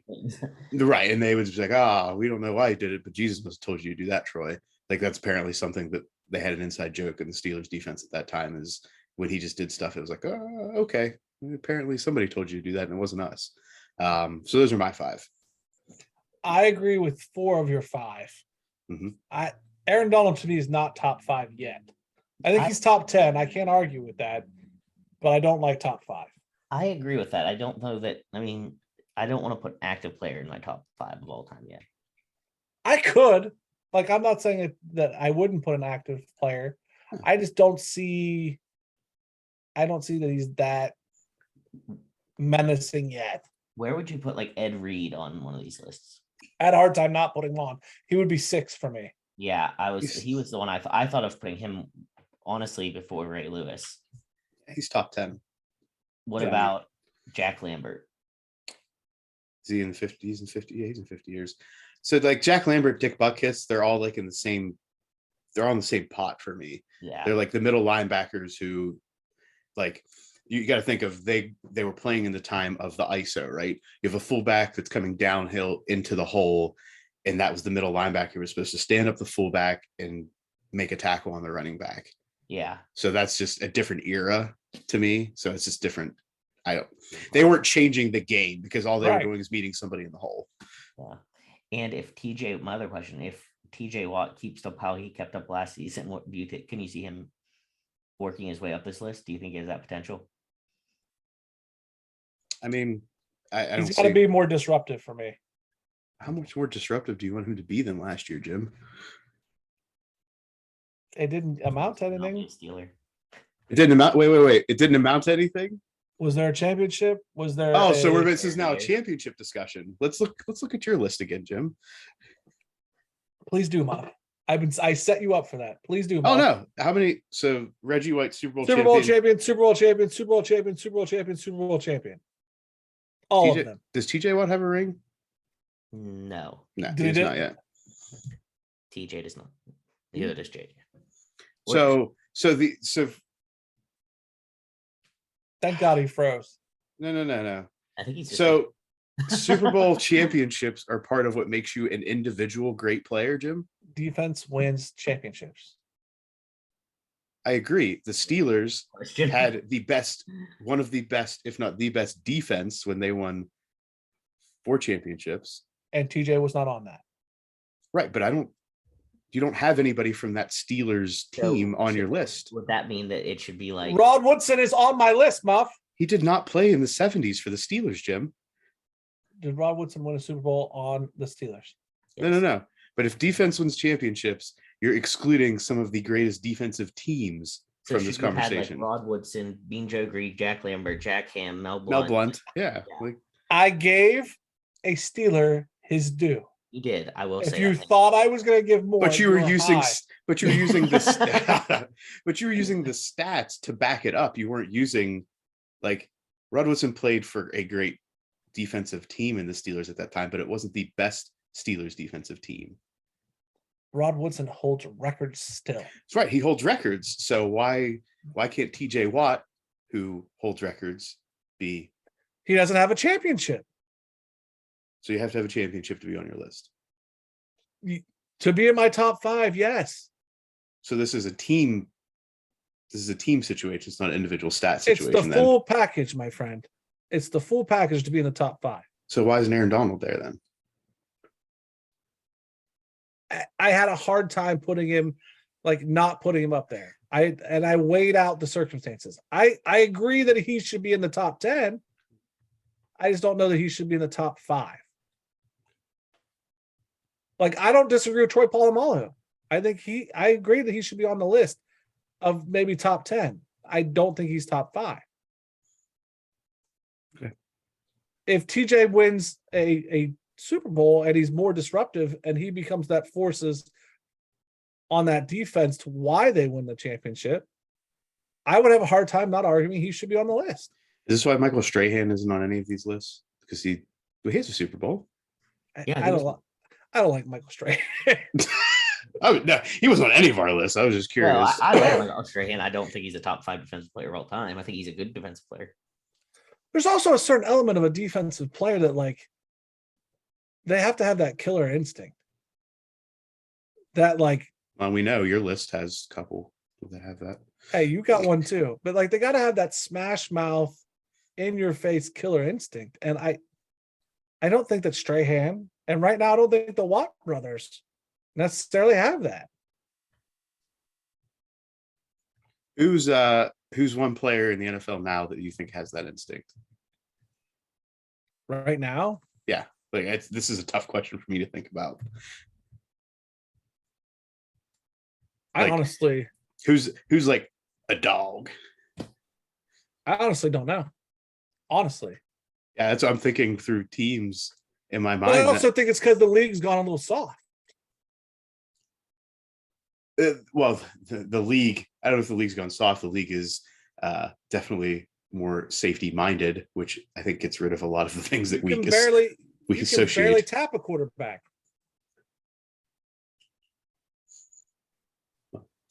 And they would just be like, we don't know why he did it, but Jesus must have told you to do that, Troy. Like, that's apparently something that they had an inside joke in the Steelers defense at that time, is when he just did stuff, it was like, okay, apparently somebody told you to do that and it wasn't us. So those are my five. I agree with 4 of your 5. Aaron Donald to me is not top 5 yet. I think he's top 10. I can't argue with that, but I don't like top 5. I agree with that. I don't know that. I mean, I don't want to put active player in my top 5 of all time yet. I could. Like, I'm not saying that I wouldn't put an active player. I just don't see. I don't see that he's that menacing yet. Where would you put like Ed Reed on one of these lists? I had a hard time not putting him on. He would be 6 for me. Yeah, he was the one I thought of putting him, honestly, before Ray Lewis. He's top 10. What about Jack Lambert? Is he in the 50s? He's in 50. Yeah, he's in 50 years. So like Jack Lambert, Dick Butkus, they're all like they're all in the same pot for me. Yeah. They're like the middle linebackers who, like, you got to think of, they were playing in the time of the ISO, right? You have a fullback that's coming downhill into the hole, and that was the middle linebacker who was supposed to stand up the fullback and make a tackle on the running back. Yeah. So that's just a different era to me. So it's just different. They weren't changing the game because all they were doing is meeting somebody in the hole. Yeah. And if my other question, if TJ Watt keeps up how he kept up last season, what do you think? Can you see him working his way up this list? Do you think he has that potential? I mean, I don't. He's got to be more disruptive for me. How much more disruptive do you want him to be than last year, Jim? It didn't amount to anything. Steeler. It didn't amount. Wait. It didn't amount to anything. Was there a championship? Was there? Oh, so a- this is now a years. championship discussion. Let's look at your list again, Jim. Please do, Muff. I set you up for that. Please do. Oh Muff. no, how many? So Reggie White, Super Bowl Super Bowl champion. champion, Super Bowl champion, Super Bowl champion, Super Bowl champion, Super Bowl champion. All of them. Does TJ Watt have a ring? No, No, Did he's it? not yet. TJ does not. Neither does JJ. So Thank God he froze. no. I think he's just So Super Bowl championships are part of what makes you an individual great player, Jim. Defense wins championships. I agree. The Steelers question. had one of the best, if not the best defense when they won 4 championships. And TJ was not on that. Right. But you don't have anybody from that Steelers team on your list. Would that mean that it should be like Rod Woodson is on my list, Muff. He did not play in the 70s for the Steelers, Jim. Did Rod Woodson win a Super Bowl on the Steelers? No. But if defense wins championships, you're excluding some of the greatest defensive teams So from this should we have had, conversation. like Rod Woodson, Bean Joe Greig, Jack Lambert, Jack Ham, Mel Blunt. Mel Blunt. Yeah. Yeah. Like, I gave a Steeler his due. You did. I will If say. you thought I was going to give more, but you were you're using high. the but you were using the stats to back it up. You weren't using, like, Rod Woodson played for a great defensive team in the Steelers at that time, but it wasn't the best Steelers defensive team. Rod Woodson holds records still. That's right. He holds records. So why can't TJ Watt, who holds records, be? He doesn't have a championship. So you have to have a championship to be on your list. To be in my top 5, yes. So this is a team. This is a team situation. It's not an individual stat It's situation. the then. full package, my friend. It's the full package to be in the top 5. So why isn't Aaron Donald there then? I had a hard time putting him, not putting him up there. I weighed out the circumstances. I agree that he should be in the top 10. I just don't know that he should be in the top 5. I don't disagree with Troy Polamalu. I agree that he should be on the list of maybe top 10. I don't think he's top 5. Okay. If TJ wins a Super Bowl and he's more disruptive and he becomes that forces on that defense to why they win the championship, I would have a hard time not arguing he should be on the list. Is this why Michael Strahan isn't on any of these lists? Because he has a Super Bowl. Yeah, I don't like Michael Strahan. Oh no, he wasn't on any of our lists. I was just curious. Well, I like Strahan. I don't think he's a top 5 defensive player of all time. I think he's a good defensive player. There's also a certain element of a defensive player that they have to have that killer instinct. That Well, we know your list has a couple that have that. hey, you got one too. But they got to have that smash mouth, in your face killer instinct. And I don't think that Strahan, and right now I don't think the Watt brothers necessarily have that. Who's one player in the NFL now that you think has that instinct? Right now, This is a tough question for me to think about. I honestly Who's like a dog? I honestly don't know. Honestly. Yeah, that's what I'm thinking through teams in my But I mind. also think it's because the league's gone a little soft. Well, the league, I don't know if the league's gone soft. The league is definitely more safety minded, which I think gets rid of a lot of the things that we You can barely associate. tap a quarterback.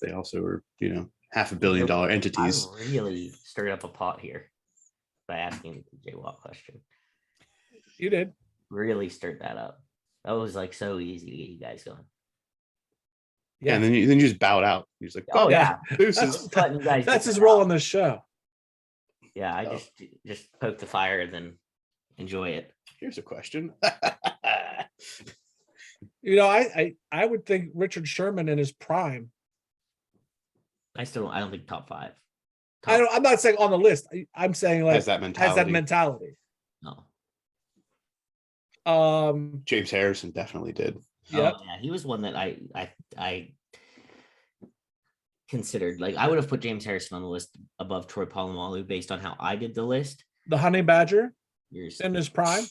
They also are, $500 million entities. I really stirred up a pot here by asking the TJ Watt question. You did. Really stirred that up. That was so easy to get you guys going. Yeah, and then you just bowed out. You're just like, Oh yeah. deuces. Cutting you guys That's get his that role out. on this show. Yeah, I just poke the fire and then enjoy it. Here's a question. I would think Richard Sherman in his prime. I don't think top 5. I'm not saying on the list. I'm saying has that mentality. No. James Harrison definitely did. Yep. Oh, yeah, he was one that I considered. I would have put James Harrison on the list above Troy Polamalu based on how I did the list. The Honey Badger Yours, in his prime.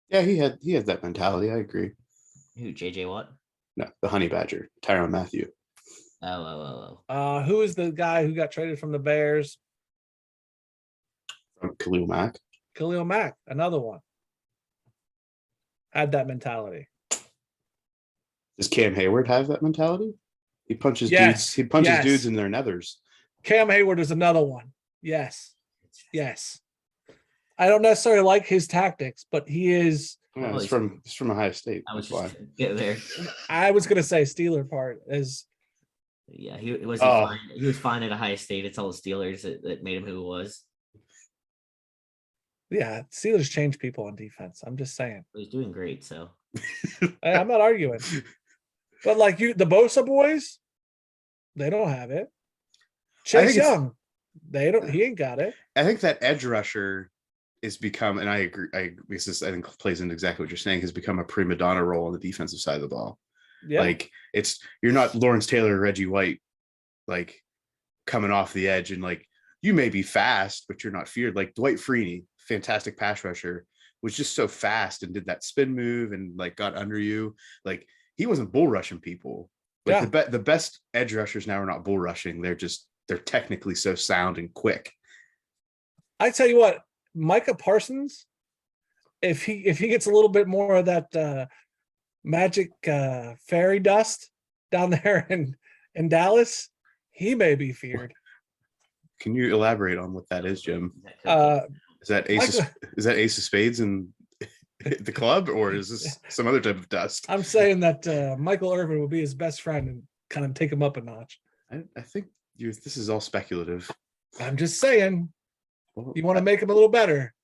Yeah, he had that mentality. I agree. who, JJ Watt? No, the Honey Badger, Tyrann Mathieu. Oh. Who is the guy who got traded from the Bears? From Khalil Mack. Khalil Mack, another one. Had that mentality. Does Cam Hayward have that mentality? He punches Yes, dudes. He punches yes. dudes in their nethers. Cam Hayward is another one. Yes. Yes. I don't necessarily like his tactics, but he is. Yeah, Oh, he's from Ohio State. I was That's just why. get there. I was gonna say Steeler part is Yeah, he was Oh. fine. He was fine at Ohio State. It's all the Steelers that made him who he was. yeah, Steelers change people on defense. I'm just saying. He was doing great. So I'm not arguing. But like the Bosa boys, they don't have it. Chase think it's- Young, they don't. He ain't got it. I think that edge rusher is become, and I agree. I think plays into exactly what you're saying. Has become a prima donna role on the defensive side of the ball. Yeah, Like you're not Lawrence Taylor or Reggie White, like coming off the edge and like you may be fast, but you're not feared. Like Dwight Freeney, fantastic pass rusher, was just so fast and did that spin move and like got under you. Like he wasn't bull rushing people. Like the best edge rushers now are not bull rushing. They're technically so sound and quick. I tell you what, Micah Parsons, if he gets a little bit more of that magic fairy dust down there in Dallas, he may be feared. Can you elaborate on what that is, Jim? Is that Ace of Spades and the club, or is this some other type of dust? I'm saying that Michael Irvin would be his best friend and kind of take him up a notch. I think this is all speculative. I'm just saying, Well, you want to make him a little better.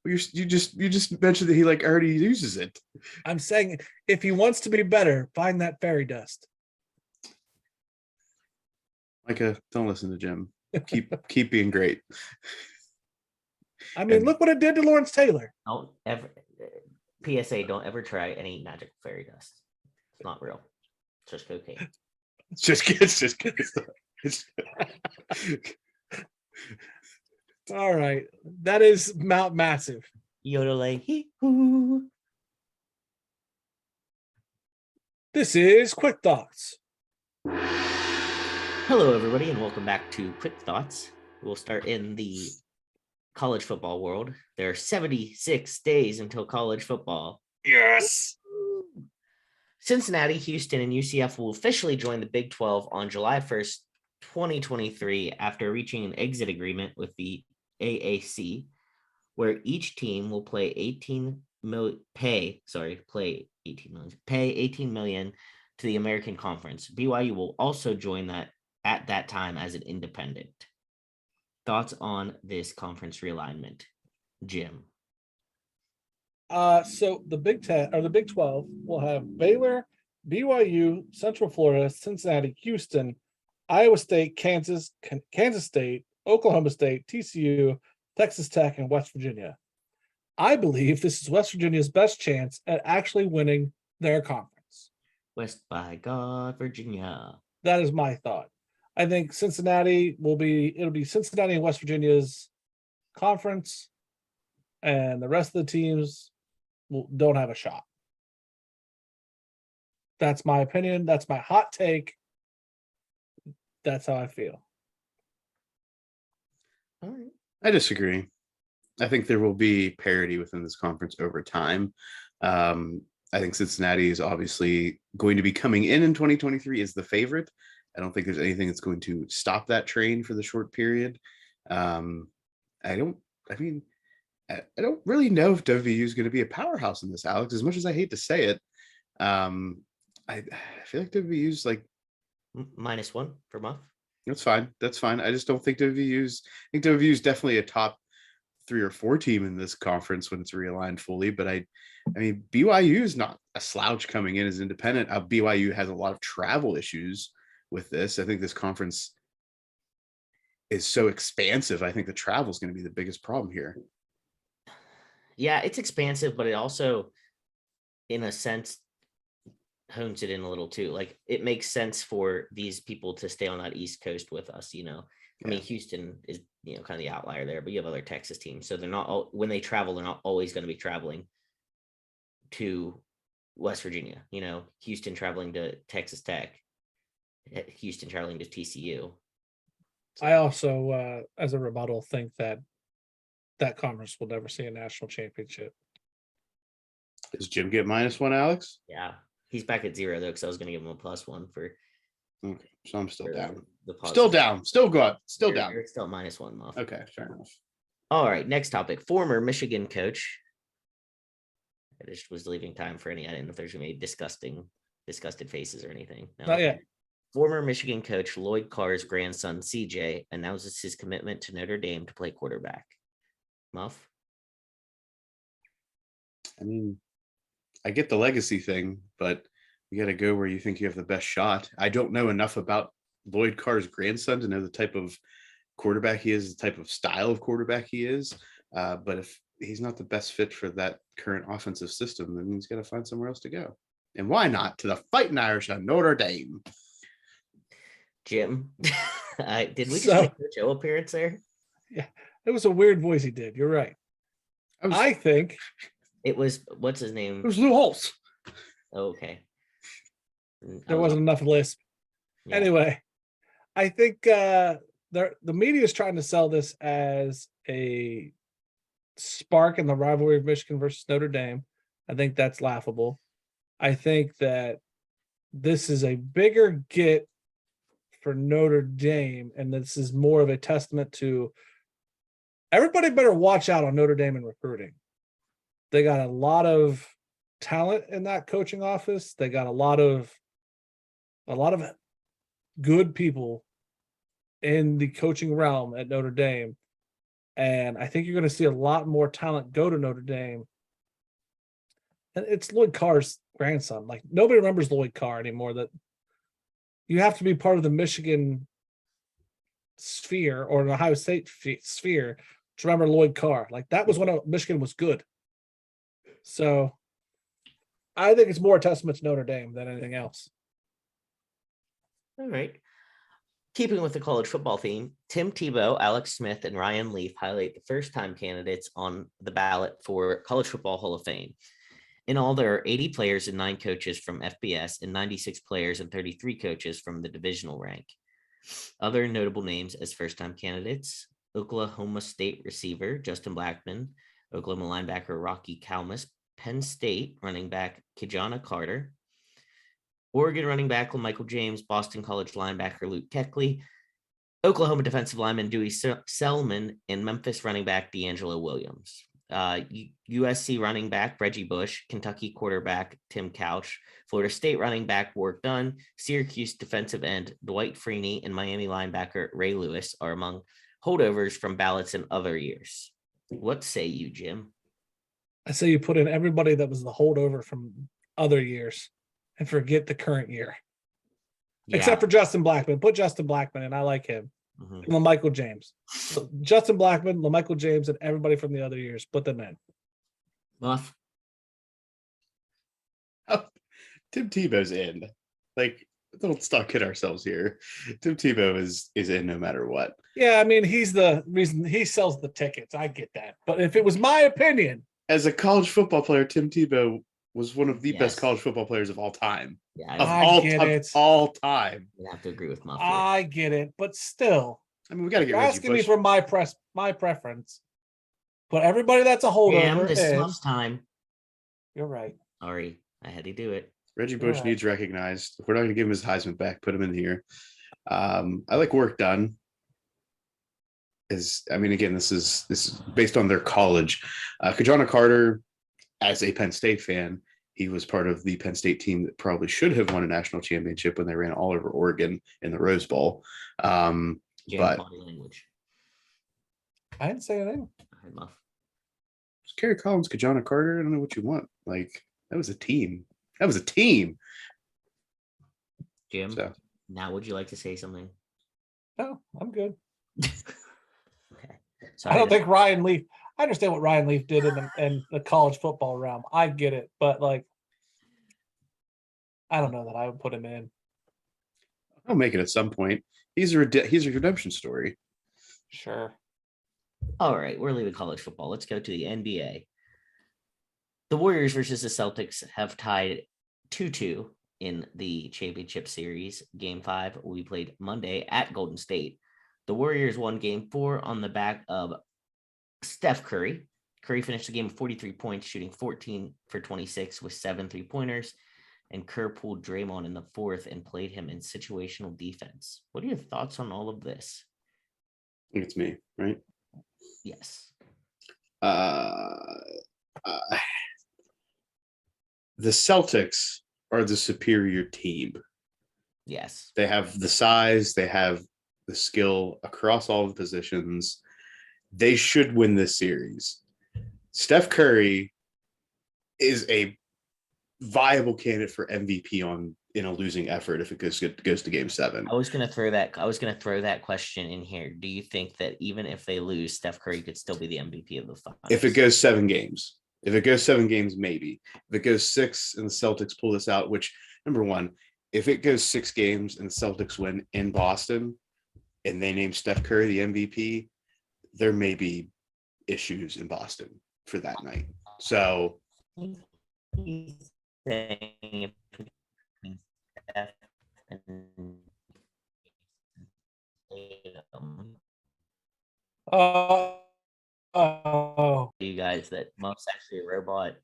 you just mentioned that he like already uses it. I'm saying if he wants to be better, find that fairy dust. Micah, don't listen to Jim. Keep being great. I mean, And- look what it did to Lawrence Taylor. don't ever. PSA: don't ever try any magic fairy dust. It's not real. It's just cocaine. It's just good stuff. All right, that is Mount Massive. Yodelay hee hoo. This is Quick Thoughts. Hello, everybody, and welcome back to Quick Thoughts. We'll start in the college football world. There are 76 days until college football. Yes. Cincinnati, Houston, and UCF will officially join the Big 12 on July 1st, 2023, after reaching an exit agreement with the AAC, where each team will pay 18 million to the American Conference. BYU will also join that at that time as an independent. Thoughts on this conference realignment, Jim? So the Big 10 or the Big 12 will have Baylor, BYU, Central Florida, Cincinnati, Houston, Iowa State, Kansas State, Oklahoma State, TCU, Texas Tech, and West Virginia. I believe this is West Virginia's best chance at actually winning their conference. West by God, Virginia. That is my thought. I think it'll be Cincinnati and West Virginia's conference, and the rest of the teams don't have a shot. That's my opinion. That's my hot take. That's how I feel. All right. I disagree. I think there will be parity within this conference over time. I think Cincinnati is obviously going to be coming in 2023 as the favorite. I don't think there's anything that's going to stop that train for the short period. I don't really know if WVU is going to be a powerhouse in this, Alex, as much as I hate to say it. I feel like WVU's like -1 for Muff. That's fine. I just don't think WVU's. I think WVU's definitely a top 3 or 4 team in this conference when it's realigned fully. But I mean, BYU is not a slouch coming in as independent. BYU has a lot of travel issues with this. I think this conference is so expansive. I think the travel is going to be the biggest problem here. Yeah, it's expansive, but it also, in a sense, hones it in a little too. Like it makes sense for these people to stay on that East Coast with us, you know. I mean, Houston is, you know, kind of the outlier there, but you have other Texas teams. So they're not all, when they travel, they're not always going to be traveling to West Virginia, you know, Houston traveling to Texas Tech, Houston traveling to TCU. I also, as a rebuttal, think that that conference will never see a national championship. Does Jim get -1, Alex? Yeah. He's back at 0 though, because I was going to give him a +1 for. Okay, so I'm still for down. The Still positive. down. Still good. Still You're- down. You're still -1, Muff. Okay, fair enough. All right, next topic. Former Michigan coach. I just was leaving time for any. I didn't know if there's any disgusted faces or anything. No. Not yet. Former Michigan coach Lloyd Carr's grandson CJ announces his commitment to Notre Dame to play quarterback. Muff. I mean, I get the legacy thing, but you got to go where you think you have the best shot. I don't know enough about Lloyd Carr's grandson to know the type of quarterback he is, the type of style of quarterback he is. But if he's not the best fit for that current offensive system, then he's got to find somewhere else to go. And why not to the Fighting Irish of Notre Dame? Jim, did we just So- make a Joe appearance there? It was a weird voice he did. You're right. I think It was, what's his name? it was Lou Holtz. Okay. there wasn't enough lisp. Yeah. Anyway, I think the media is trying to sell this as a spark in the rivalry of Michigan versus Notre Dame. I think that's laughable. I think that this is a bigger get for Notre Dame, and this is more of a testament to everybody better watch out on Notre Dame in recruiting. They got a lot of talent in that coaching office. They got a lot of good people in the coaching realm at Notre Dame. And I think you're going to see a lot more talent go to Notre Dame. And it's Lloyd Carr's grandson. Like, nobody remembers Lloyd Carr anymore. That you have to be part of the Michigan sphere or an Ohio State sphere to remember Lloyd Carr. Like, that was when Michigan was good. So I think it's more a testament to Notre Dame than anything else. All right. Keeping with the college football theme, Tim Tebow, Alex Smith, and Ryan Leaf highlight the first-time candidates on the ballot for College Football Hall of Fame. In all, there are 80 players and 9 coaches from FBS and 96 players and 33 coaches from the divisional rank. Other notable names as first-time candidates: Oklahoma State receiver Justin Blackman, Oklahoma linebacker Rocky Kalmus, Penn State running back Kijana Carter, Oregon running back Michael James, Boston College linebacker Luke Keckley, Oklahoma defensive lineman Dewey Selman, and Memphis running back D'Angelo Williams. USC running back Reggie Bush, Kentucky quarterback Tim Couch, Florida State running back Warwick Dunn, Syracuse defensive end Dwight Freeney, and Miami linebacker Ray Lewis are among holdovers from ballots in other years. What say you, Jim? I say you put in everybody that was the holdover from other years and forget the current year. Yeah. Except for Justin Blackman. Put Justin Blackman in. I like him. Mhm. And Michael James. So Justin Blackman, Michael James, and everybody from the other years. Put them in. Muff. Oh, Tim Tebow's in. Like, don't stop kidding ourselves here. Tim Tebow is in no matter what. Yeah, I mean, he's the reason he sells the tickets. I get that. But if it was my opinion, As a college football player, Tim Tebow was one of the best Yes. college football players of all time. Yeah, Of I get it. all time. I have to agree with Muff here. I get it. But still, I mean, we got to get you're Reggie asking me Bush. for my preference. But everybody that's a Jim, holdover this is in. Muff's time. You're right. Sorry, I had to do it. Reggie Bush Right. needs recognized. If we're not going to give him his Heisman back, put him in here. I like work done. Again, this is based on their college. Kijana Carter, as a Penn State fan, he was part of the Penn State team that probably should have won a national championship when they ran all over Oregon in the Rose Bowl. Jim, But- body language. I didn't say anything. I heard Muff. Kerry Collins, Kijana Carter, I don't know what you want. Like, that was a team. That was a team. Jim, So now would you like to say something? No, I'm good. Okay. I Sorry don't to- think Ryan Leaf. I understand what Ryan Leaf did in the college football realm. I get it, but like, I don't know that I would put him in. I'll make it at some point. He's a redemption story. Sure. All right, we're leaving college football. Let's go to the NBA. The Warriors versus the Celtics have tied 2-2 in the championship series. Game 5 will be played Monday at Golden State. The Warriors won game 4 on the back of Steph Curry. Curry finished the game with 43 points, shooting 14 for 26 with 7 3-pointers. And Kerr pulled Draymond in the fourth and played him in situational defense. What are your thoughts on all of this? I think it's me, right? Yes. The Celtics are the superior team. Yes. They have the size, they have the skill across all the positions. They should win this series. Steph Curry is a viable candidate for MVP in a losing effort if it goes to game 7. I was gonna throw that question in here. Do you think that even if they lose, Steph Curry could still be the MVP of the finals? If it goes 7 games. If it goes 7 games, maybe. If it goes 6 and the Celtics pull this out, which, number one, if it goes 6 games and the Celtics win in Boston and they name Steph Curry the MVP, there may be issues in Boston for that night. So He's saying between Steph and Tatum. Oh, You guys, that Muff's actually a robot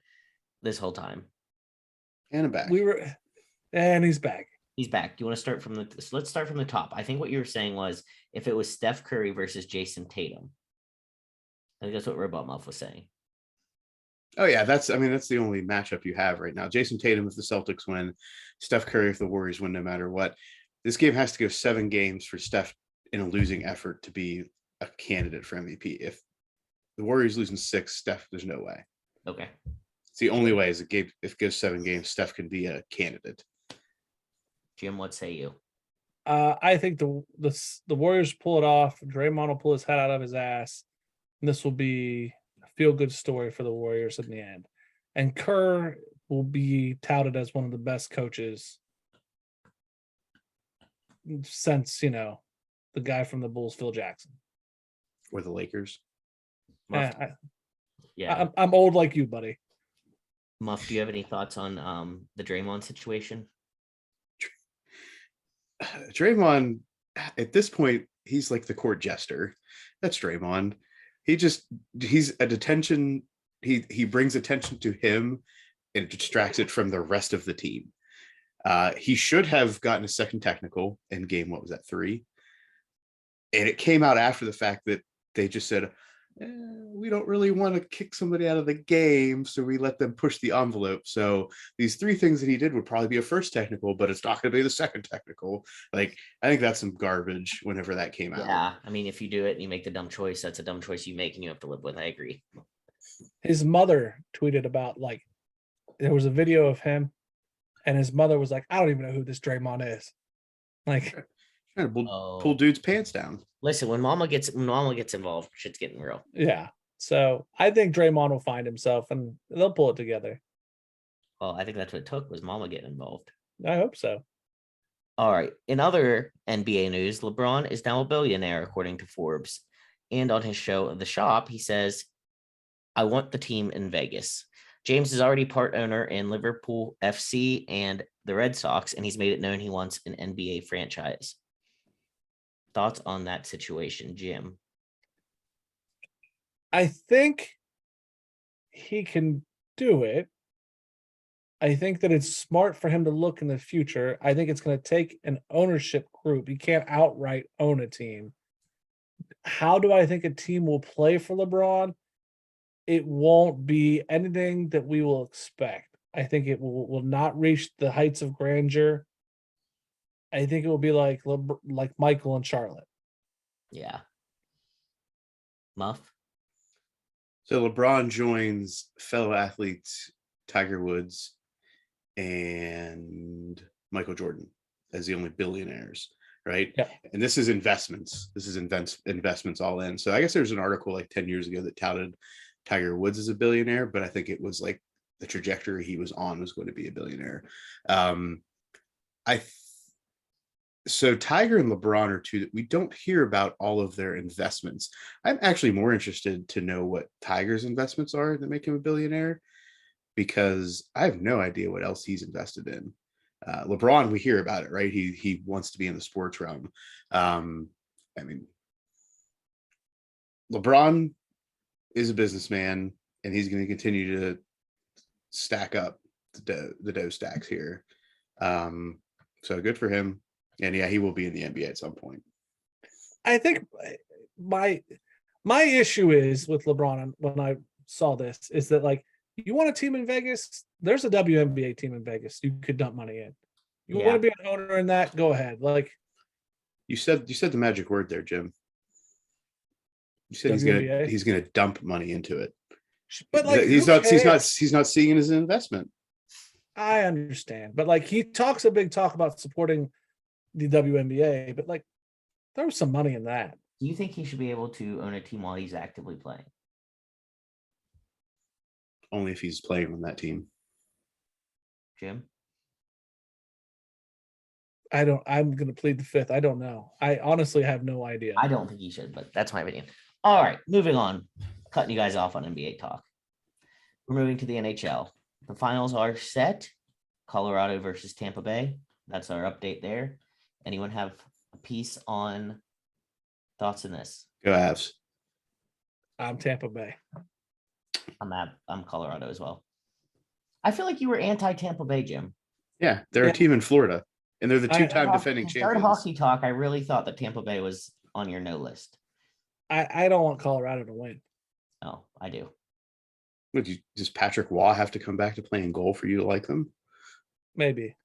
this whole time. and back. and he's back. He's back. Do you want to start from let's start from the top. I think what you were saying was if it was Steph Curry versus Jason Tatum. I think that's what Robot Muff was saying. Oh yeah, that's the only matchup you have right now. Jason Tatum if the Celtics win, Steph Curry if the Warriors win, no matter what. This game has to go 7 games for Steph in a losing effort to be a candidate for MVP. If the Warriors losing 6, Steph, there's no way. Okay. It's the only way is if it goes 7 games, Steph can be a candidate. Jim, what say you? I think the Warriors pull it off. Draymond will pull his head out of his ass. And this will be a feel-good story for the Warriors in the end. And Kerr will be touted as one of the best coaches since, the guy from the Bulls, Phil Jackson. Or the Lakers. Muff, yeah. I'm old like you, buddy. Muff, do you have any thoughts on the Draymond situation? Draymond, at this point, he's like the court jester. That's Draymond. He's at attention. He brings attention to him and distracts it from the rest of the team. He should have gotten a second technical in game, what was that, 3? And it came out after the fact that they just said, we don't really want to kick somebody out of the game, so we let them push the envelope. So these 3 things that he did would probably be a first technical, but it's not going to be the second technical. Like, I think that's some garbage whenever that came out. Yeah, I mean, if you do it and you make the dumb choice, that's a dumb choice you make and you have to live with. I agree. His mother tweeted about, there was a video of him, and his mother was like, I don't even know who this Draymond is. Like, trying to pull dude's pants down. Listen, when Mama gets involved, shit's getting real. yeah. So I think Draymond will find himself and they'll pull it together. Well, I think that's what it took was Mama getting involved. I hope so. All right. In other NBA news, LeBron is now a billionaire, according to Forbes. And on his show, The Shop, he says, I want the team in Vegas. James is already part owner in Liverpool FC and the Red Sox, and he's made it known he wants an NBA franchise. Thoughts on that situation, Jim? I think he can do it. I think that it's smart for him to look in the future. I think it's going to take an ownership group. You can't outright own a team. How do I think a team will play for LeBron? It won't be anything that we will expect. I think it will not reach the heights of grandeur. I think it will be like Michael and Charlotte. Yeah. Muff? So LeBron joins fellow athletes Tiger Woods and Michael Jordan as the only billionaires, right? Yeah. And this is investments. This is investments all in. So I guess there's an article like 10 years ago that touted Tiger Woods as a billionaire, but I think it was like the trajectory he was on was going to be a billionaire. So Tiger and LeBron are two that we don't hear about all of their investments. I'm actually more interested to know what Tiger's investments are that make him a billionaire, because I have no idea what else he's invested in. LeBron, we hear about it, right? He wants to be in the sports realm. I mean, LeBron is a businessman, and he's going to continue to stack up the dough stacks here. So good for him. And yeah, he will be in the NBA at some point. I think my issue is with LeBron when I saw this is that, like, you want a team in Vegas? There's a WNBA team in Vegas you could dump money in. You want to be an owner in that? Go ahead. Like, you said the magic word there, Jim. You said WNBA? he's gonna dump money into it. But like, he's not seeing it as an investment. I understand, but like, he talks a big talk about supporting the WNBA, but like, there was some money in that. Do you think he should be able to own a team while he's actively playing? Only if he's playing on that team. Jim? I'm going to plead the fifth. I don't know. I honestly have no idea. I don't think he should, but that's my opinion. All right, moving on. Cutting you guys off on NBA talk. We're moving to the NHL. The finals are set. Colorado versus Tampa Bay. That's our update there. Anyone have a piece on thoughts in this? Go Avs. I'm Tampa Bay. I'm Colorado as well. I feel like you were anti-Tampa Bay, Jim. Yeah, they're a team in Florida, and they're the two-time defending champions. Third hockey talk, I really thought that Tampa Bay was on your no list. I don't want Colorado to win. Oh, I do. Does Patrick Waugh have to come back to playing goal for you to like them? Maybe.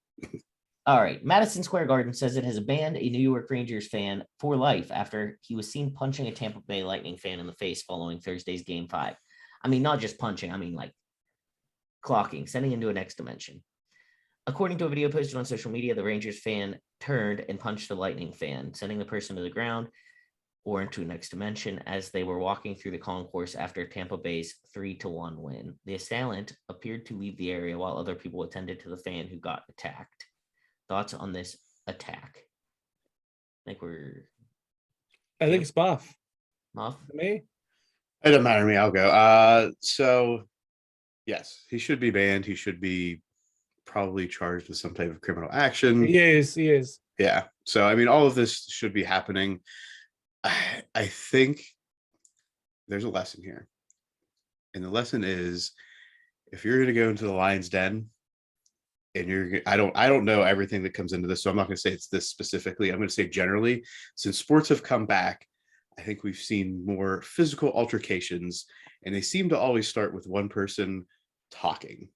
All right. Madison Square Garden says it has banned a New York Rangers fan for life after he was seen punching a Tampa Bay Lightning fan in the face following Thursday's Game 5. I mean, not just punching. I mean, like, clocking, sending into a next dimension. According to a video posted on social media, the Rangers fan turned and punched the Lightning fan, sending the person to the ground or into a next dimension as they were walking through the concourse after Tampa Bay's 3-1 win. The assailant appeared to leave the area while other people attended to the fan who got attacked. Thoughts on this attack? I think it's Muff. Muff? Me? It doesn't matter to me. I'll go. So, yes, he should be banned. He should be probably charged with some type of criminal action. He is. Yeah. So, I mean, all of this should be happening. I think there's a lesson here. And the lesson is, if you're going to go into the lion's den, and I don't know everything that comes into this, so I'm not going to say it's this specifically. I'm going to say generally, since sports have come back, I think we've seen more physical altercations, and they seem to always start with one person talking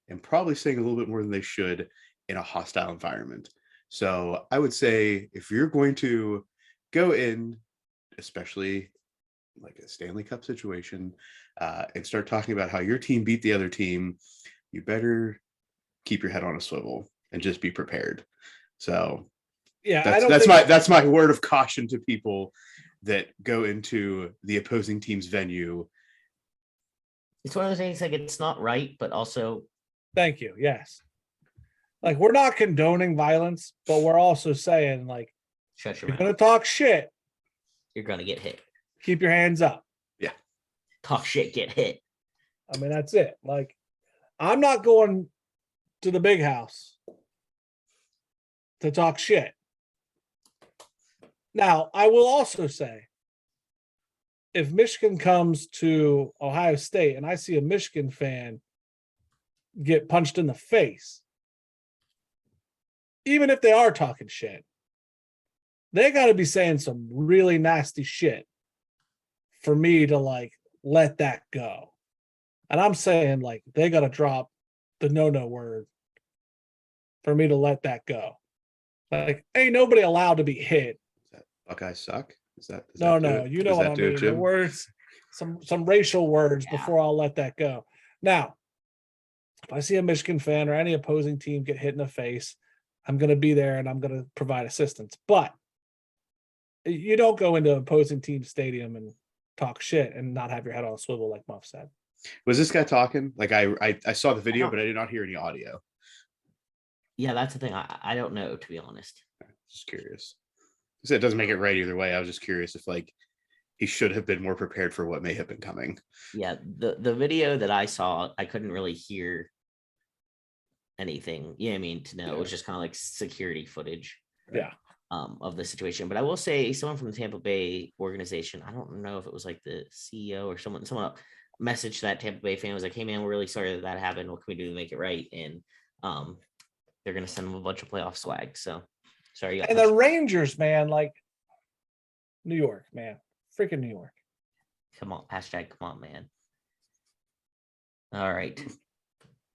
and probably saying a little bit more than they should in a hostile environment. So I would say, if you're going to go in, especially like a Stanley Cup situation, and start talking about how your team beat the other team, you better keep your head on a swivel and just be prepared. So yeah, that's my word of caution to people that go into the opposing team's venue. It's one of those things, like, it's not right, but also. Thank you. Yes. Like, we're not condoning violence, but we're also saying, like, shut your you're mouth. going to talk shit, You're going to get hit. Keep your hands up. Yeah. Talk shit, get hit. I mean, that's it. Like, I'm not going to the big house to talk shit. Now, I will also say, if Michigan comes to Ohio State and I see a Michigan fan get punched in the face, even if they are talking shit, they got to be saying some really nasty shit for me to, like, let that go. And I'm saying, like, they got to drop the no word for me to let that go. Like, ain't nobody allowed to be hit. Is that Buckeyes suck? No, you know what I mean. The words, some racial words before I'll let that go. Now, if I see a Michigan fan or any opposing team get hit in the face, I'm going to be there and I'm going to provide assistance. But you don't go into opposing team stadium and talk shit and not have your head on a swivel, like Muff said. Was this guy talking? Like, I saw the video, but I did not hear any audio. Yeah, that's the thing. I don't know, to be honest. Just curious. So it doesn't make it right either way. I was just curious if like he should have been more prepared for what may have been coming. Yeah, the video that I saw, I couldn't really hear anything. Yeah, I mean, to know it was just kind of like security footage. Yeah. Of the situation. But I will say someone from the Tampa Bay organization, I don't know if it was like the CEO or someone messaged that Tampa Bay fan, was like, hey man, we're really sorry that happened. What can we do to make it right? And they're gonna send them a bunch of playoff swag. So sorry. And the Rangers, man, like New York, man. Freaking New York. Come on, hashtag come on, man. All right.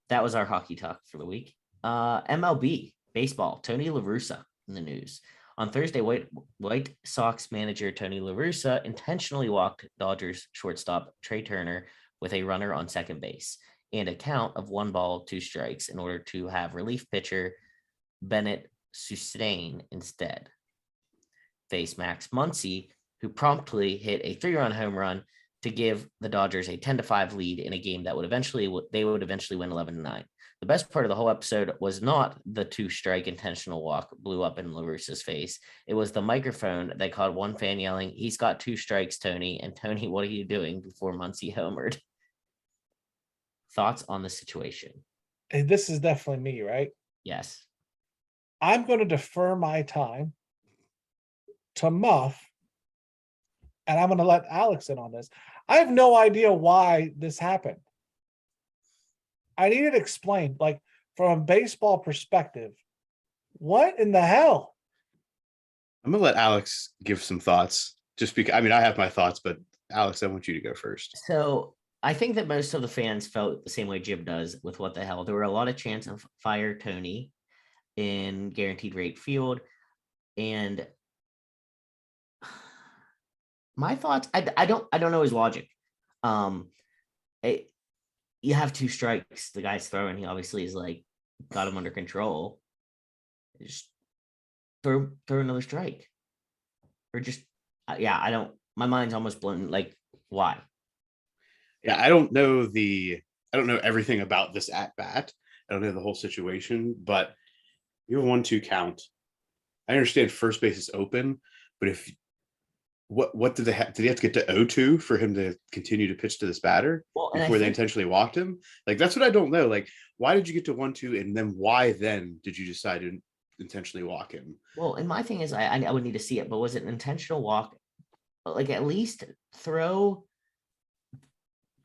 That was our hockey talk for the week. MLB baseball, Tony La Russa in the news. On Thursday, White Sox manager Tony La Russa intentionally walked Dodgers shortstop Trey Turner with a runner on second base and a count of 1 ball, 2 strikes in order to have relief pitcher Bennett sustain instead face Max Muncy, who promptly hit a 3-run home run to give the Dodgers a 10-5 lead in a game that would eventually win 11-9. The best part of the whole episode was not the 2-strike intentional walk blew up in La Russa's face. It was the microphone that caught one fan yelling, "He's got 2 strikes, Tony." And Tony, what are you doing? Before Muncy homered. Thoughts on the situation? Hey, this is definitely me, right? Yes. I'm going to defer my time to Muff, and I'm going to let Alex in on this. I have no idea why this happened. I need it explained, like from a baseball perspective. What in the hell? I'm gonna let Alex give some thoughts. Just because I mean I have my thoughts, but Alex, I want you to go first. So I think that most of the fans felt the same way Jim does with what the hell. There were a lot of chants of fire Tony in guaranteed rate field. And my thoughts, I don't know his logic. You have 2 strikes. The guy's throwing. He obviously is like got him under control. Just throw another strike, or just I don't. My mind's almost blown. Like why? Yeah, I don't know everything about this at bat. I don't know the whole situation, but you have a 1-2 count. I understand first base is open, but if what did they have? Did he have to get to 0-2 for him to continue to pitch to this batter before they intentionally walked him? Like that's what I don't know. Like, why did you get to 1-2, and then why then did you decide to intentionally walk him? Well, and my thing is, I would need to see it, but was it an intentional walk? Like at least throw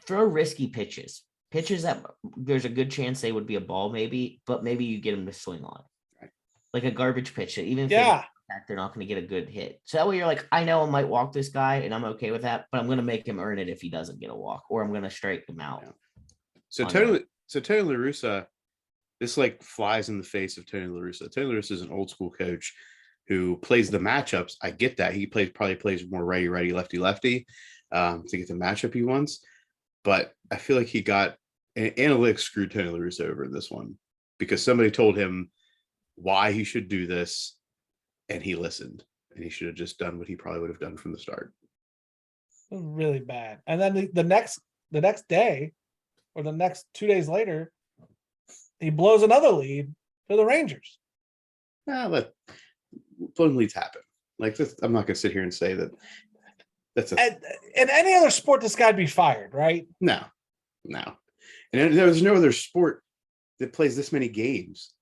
risky pitches that there's a good chance they would be a ball, maybe, but maybe you get them to swing on. Right. Like a garbage pitch that even if they're not going to get a good hit. So that way you're like, I know I might walk this guy and I'm okay with that, but I'm going to make him earn it if he doesn't get a walk, or I'm going to strike him out. Yeah. So Tony La Russa, this like flies in the face of Tony La Russa. Tony La Russa is an old school coach who plays the matchups. I get that. He probably plays more righty, lefty to get the matchup he wants. But I feel like he got analytics screwed Tony La Russa over in this one because somebody told him why he should do this, and he listened, and he should have just done what he probably would have done from the start. It was really bad. And then the next day, or the next 2 days later, he blows another lead to the Rangers. But blown leads happen. Like this, I'm not going to sit here and say that that's in any other sport, this guy'd be fired, right? No. And there's no other sport that plays this many games.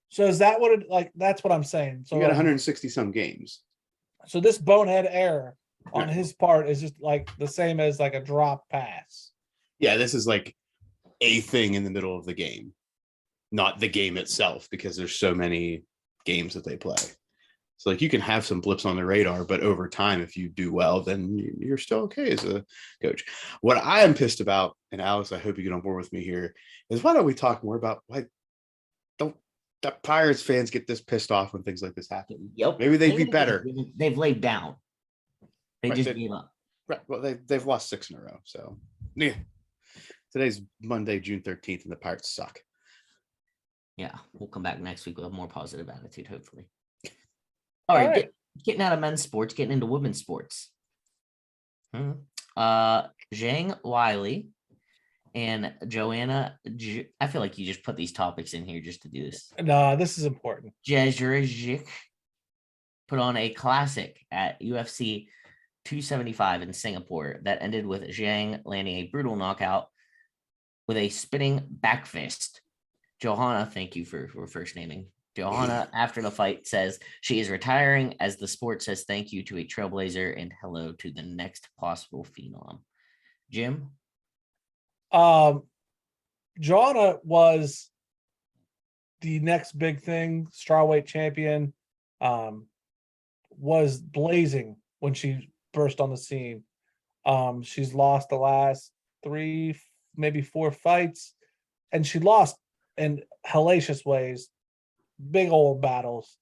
So is that what it like? That's what I'm saying. So you got 160 some games. So this bonehead error on his part is just like the same as like a drop pass. Yeah, this is like a thing in the middle of the game, not the game itself, because there's so many games that they play. So like you can have some blips on the radar, but over time, if you do well, then you're still okay as a coach. What I am pissed about, and Alex, I hope you get on board with me here, is why don't we talk more about why don't the Pirates fans get this pissed off when things like this happen? Yep. Maybe they'd be better. They've laid down. They Right, just gave up. Right. Well, they've lost 6 in a row. So yeah. Today's Monday, June 13th, and the Pirates suck. Yeah, we'll come back next week with a more positive attitude, hopefully. All right. Getting out of men's sports, getting into women's sports. Zhang Wiley And Joanna, I feel like you just put these topics in here just to do this. No, this is important. Jezrejic put on a classic at UFC 275 in Singapore that ended with Zhang landing a brutal knockout with a spinning back fist. Johanna, thank you for first naming. Johanna, after the fight, says she is retiring as the sport says thank you to a trailblazer and hello to the next possible phenom. Jim? Joanna was the next big thing, strawweight champion, was blazing when she burst on the scene. She's lost the last 3, maybe 4 fights, and she lost in hellacious ways, big old battles,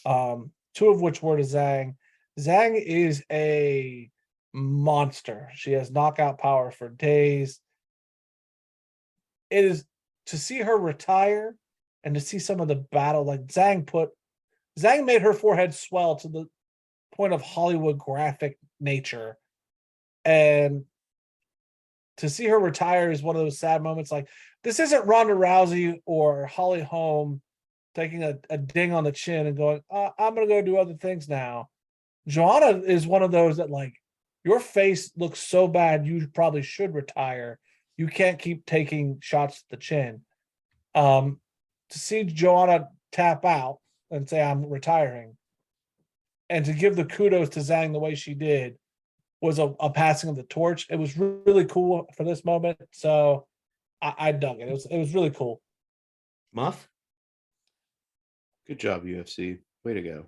2 of which were to Zhang. Zhang is a monster. She has knockout power for days. It is to see her retire and to see some of the battle, like Zhang made her forehead swell to the point of Hollywood graphic nature. And to see her retire is one of those sad moments. Like, this isn't Ronda Rousey or Holly Holm taking a ding on the chin and going, I'm going to go do other things now. Joanna is one of those that, like, your face looks so bad, you probably should retire. You can't keep taking shots at the chin. To see Joanna tap out and say, I'm retiring, and to give the kudos to Zhang the way she did was a passing of the torch. It was really cool for this moment. So I dug it. It was really cool. Muff? Good job, UFC. Way to go.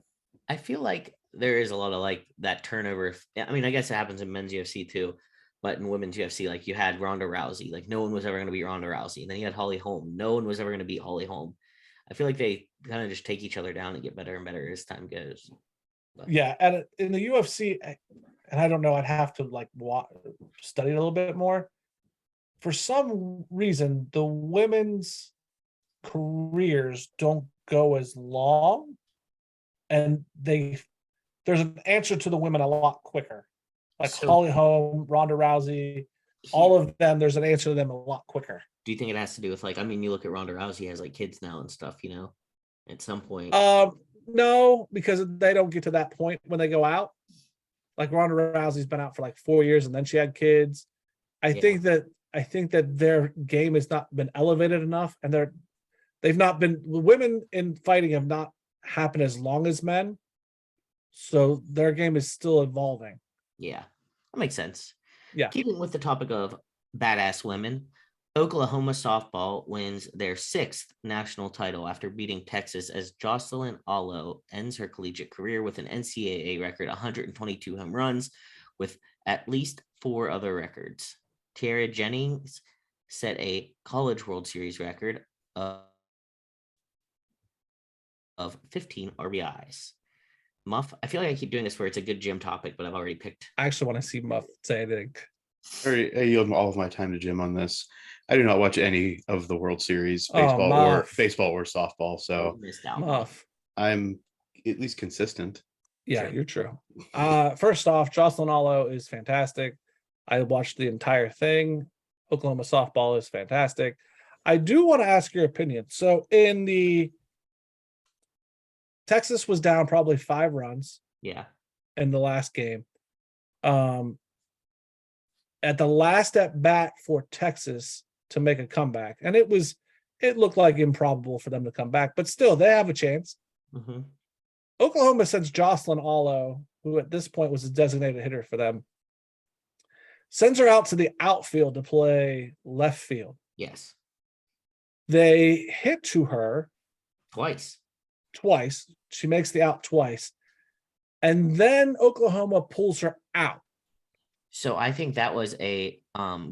I feel like there is a lot of like that turnover. I mean, I guess it happens in men's UFC too, but in women's UFC, like you had Ronda Rousey, like no one was ever going to beat Ronda Rousey. And then you had Holly Holm. No one was ever going to beat Holly Holm. I feel like they kind of just take each other down and get better and better as time goes. But. Yeah. And in the UFC, and I don't know, I'd have to like study it a little bit more. For some reason, the women's careers don't go as long, and there's an answer to the women a lot quicker. Like Holly Holm, Ronda Rousey, all of them, there's an answer to them a lot quicker. Do you think it has to do with, like, I mean, you look at Ronda Rousey has like kids now and stuff, you know, at some point? No, because they don't get to that point when they go out. Like Ronda Rousey's been out for like 4 years and then she had kids. I think that their game has not been elevated enough, and they've not been, women in fighting have not happened as long as men. So their game is still evolving. Yeah, that makes sense. Yeah. Keeping with the topic of badass women, Oklahoma softball wins their 6th national title after beating Texas as Jocelyn Allo ends her collegiate career with an NCAA record 122 home runs with at least 4 other records. Tiara Jennings set a College World Series record of 15 RBIs. Muff, I feel like I keep doing this where it's a good gym topic, but I've already picked. I actually want to see Muff say anything. I yield all of my time to Jim on this. I do not watch any of the World Series, baseball or softball. So Muff. I'm at least consistent. Yeah, True. you're true. First off, Jocelyn Allo is fantastic. I watched the entire thing. Oklahoma softball is fantastic. I do want to ask your opinion. So in the Texas was down probably 5 runs. Yeah. In the last game. At the last at bat for Texas to make a comeback, and it looked like improbable for them to come back, but still they have a chance. Mm-hmm. Oklahoma sends Jocelyn Allo, who at this point was a designated hitter for them, sends her out to the outfield to play left field. Yes. They hit to her twice. She makes the out twice. And then Oklahoma pulls her out. So I think that was a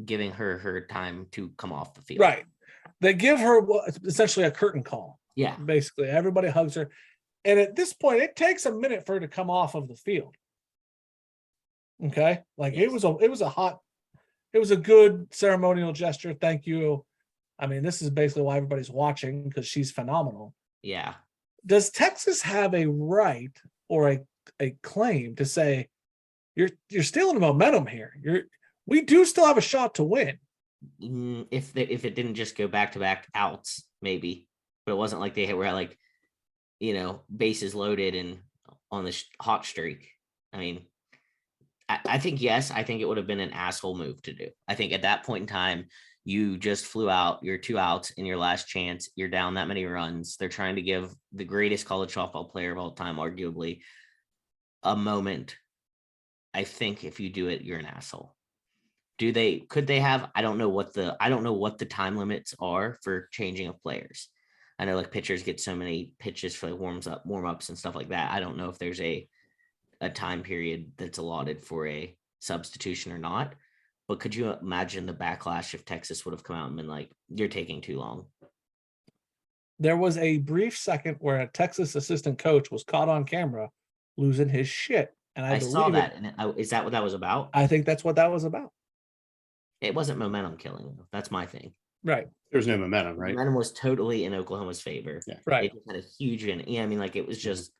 giving her time to come off the field. Right. They give her essentially a curtain call. Yeah. Basically, everybody hugs her. And at this point, it takes a minute for her to come off of the field. Okay. Like Yes. it was a good ceremonial gesture. Thank you. I mean, this is basically why everybody's watching, because she's phenomenal. Yeah. Does Texas have a right or a claim to say you're stealing momentum here? We do still have a shot to win. If it didn't just go back to back outs, maybe, but it wasn't like they were like, bases loaded and on the hot streak. I mean, I think yes, I think it would have been an asshole move to do. I think at that point in time, you just flew out your 2 outs in your last chance. You're down that many runs. They're trying to give the greatest college softball player of all time, arguably, a moment. I think if you do it, you're an asshole. Could they have? I don't know what the time limits are for changing of players. I know like pitchers get so many pitches for like warm ups and stuff like that. I don't know if there's a time period that's allotted for a substitution or not. But could you imagine the backlash if Texas would have come out and been like, "You're taking too long"? There was a brief second where a Texas assistant coach was caught on camera losing his shit, and I saw believe that, it. and is that what that was about? I think that's what that was about. It wasn't momentum killing. That's my thing. Right. There was no momentum, right? Momentum was totally in Oklahoma's favor. Yeah. Right. It just had a huge win. Yeah, I mean, like it was just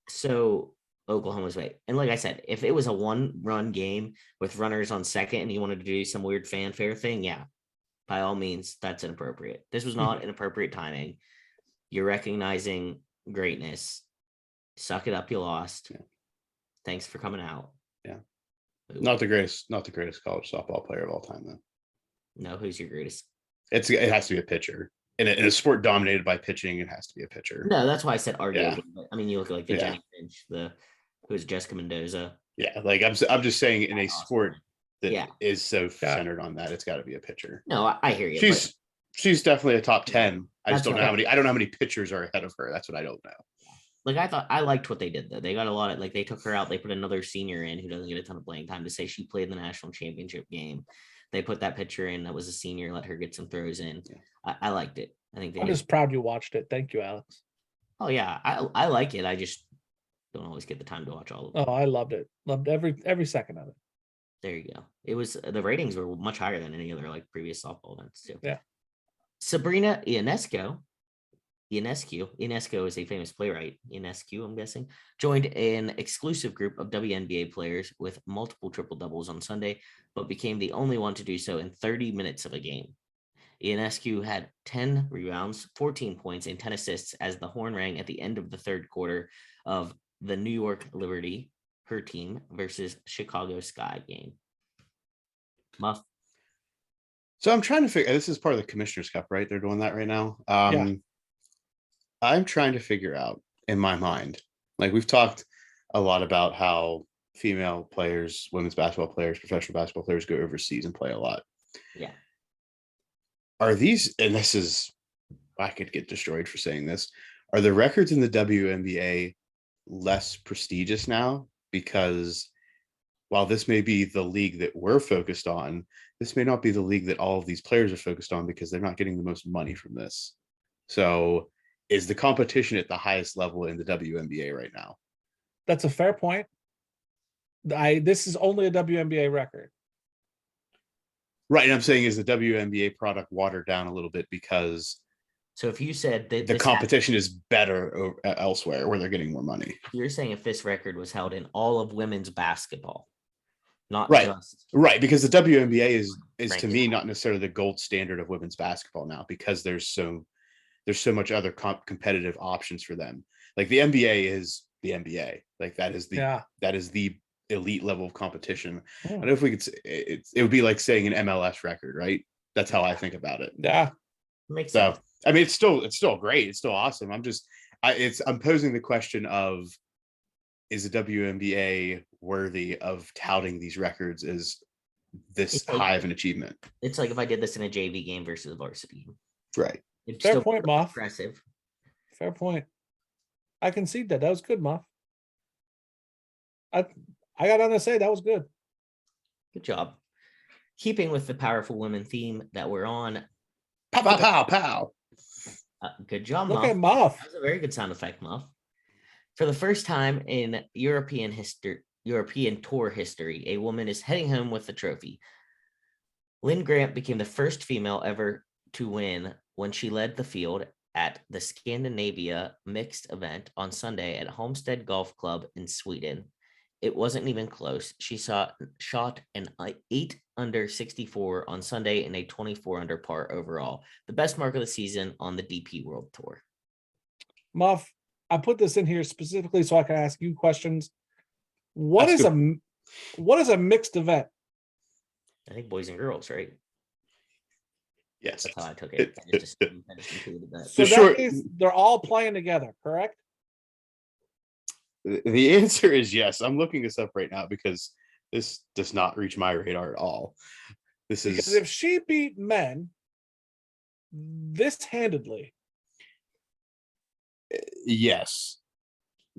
so Oklahoma's way. And like I said, if it was a 1-run game with runners on second and you wanted to do some weird fanfare thing, yeah, by all means, that's inappropriate. This was not inappropriate timing. You're recognizing greatness. Suck it up, you lost. Yeah. Thanks for coming out. Yeah. Ooh. Not the greatest college softball player of all time, though. No, who's your greatest? It has to be a pitcher. In a sport dominated by pitching, it has to be a pitcher. No, that's why I said arguably. Yeah. But, I mean, you look at like the Jenny Finch, who's Jessica Mendoza. Yeah, like I'm just saying, in a sport that is so Yeah. centered on that, it's got to be a pitcher. No, I hear you. She's definitely a top 10. I just That's don't know what how many. I don't know how many pitchers are ahead of her. That's what I don't know. Like I liked what they did though. They got a lot of they took her out. They put another senior in who doesn't get a ton of playing time to say she played the national championship game. They put that pitcher in that was a senior, let her get some throws in. Yeah. I liked it. I think I'm just proud you watched it. Thank you, Alex. Oh yeah, I like it. I just don't always get the time to watch all of it. Oh, I loved it. Loved every second of it. There you go. It was the ratings were much higher than any other like previous softball events too. Yeah. Sabrina Ionescu is a famous playwright. Ionescu, I'm guessing, joined an exclusive group of WNBA players with multiple triple doubles on Sunday, but became the only one to do so in 30 minutes of a game. Ionescu had 10 rebounds, 14 points, and 10 assists as the horn rang at the end of the third quarter of the New York Liberty, her team, versus Chicago Sky game. Muff. So I'm trying to figure. This is part of the Commissioner's Cup, right? They're doing that right now. Yeah. I'm trying to figure out in my mind, like we've talked a lot about how female players, women's basketball players, professional basketball players go overseas and play a lot. Yeah. Are these, and this is, I could get destroyed for saying this, are the records in the WNBA less prestigious now? Because while this may be the league that we're focused on, this may not be the league that all of these players are focused on because they're not getting the most money from this. So is the competition at the highest level in the WNBA right now? That's a fair point. This is only a WNBA record. Right. And I'm saying, is the WNBA product watered down a little bit because So if you said that the competition is better elsewhere where they're getting more money? you're saying if this record was held in all of women's basketball, not Right. just Right, because the WNBA is Right. to me not necessarily the gold standard of women's basketball now, because there's so much other competitive options for them. Like the NBA is the NBA, like that is the elite level of competition. I don't know if we could. It would be like saying an MLS record, right? That's how I think about it. Yeah, makes So sense. I mean, it's still great. It's still awesome. I'm posing the question of, is the WNBA worthy of touting these records as this It's like- high of an achievement? It's like if I did this in a JV game versus a varsity game. Right. It's fair still point, Muff. impressive. Fair point. I concede that. That was good, Muff. I got nothing to say. That was good. Good job. Keeping with the powerful women theme that we're on. Pow pow pow pow. Good job, Look Muff. at Muff. That was a very good sound effect, Muff. For the first time in European tour history, a woman is heading home with the trophy. Lynn Grant became the first female ever to win when she led the field at the Scandinavia mixed event on Sunday at Homestead Golf Club in Sweden. It wasn't even close. She shot an 8 under 64 on Sunday and a 24 under par overall, the best mark of the season on the DP World Tour. Muff, I put this in here specifically so I can ask you questions. What That's is a mixed event? I think boys and girls, right? Yes. That's how I took it. I just included that. So The that short- means they're all playing together, correct? The answer is yes. I'm looking this up right now because this does not reach my radar at all. This Because is if she beat men this handedly, yes.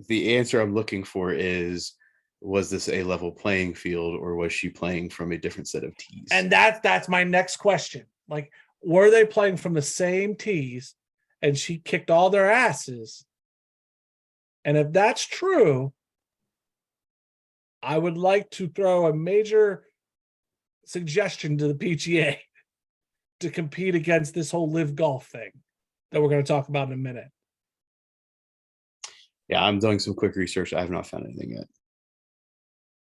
The answer I'm looking for is, was this a level playing field or was she playing from a different set of tees? and that's my next question. Like, were they playing from the same tees and she kicked all their asses? And if that's true, I would like to throw a major suggestion to the PGA to compete against this whole live golf thing that we're going to talk about in a minute. Yeah, I'm doing some quick research. I have not found anything yet.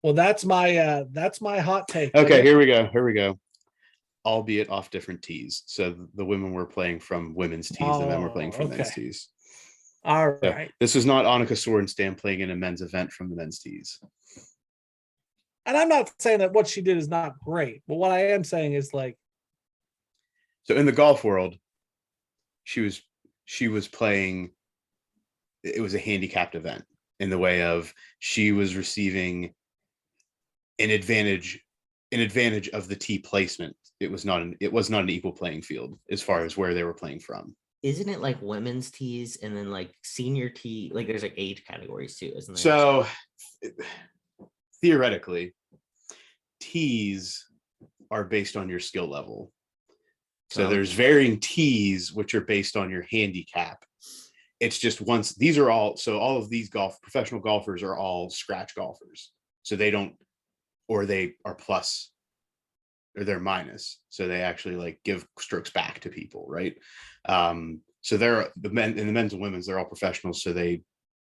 Well, that's my hot take. Okay, here we go. Albeit off different tees. So the women were playing from women's tees, the men were playing from men's okay. tees. All So right. this is not Annika Sorenstam playing in a men's event from the men's tees. And I'm not saying that what she did is not great, but what I am saying is like, So in the golf world, she was playing, it was a handicapped event in the way of she was receiving an advantage of the tee placement. It was not an equal playing field as far as where they were playing from. Isn't it like women's tees and then like senior tee? Like there's like age categories too, isn't there? So theoretically, tees are based on your skill level. So there's varying tees which are based on your handicap. It's just once these are all of these professional golfers are all scratch golfers. So they don't, or they are plus or they're minus. So they actually like give strokes back to people, right? So they're the men and the men's and women's, they're all professionals. So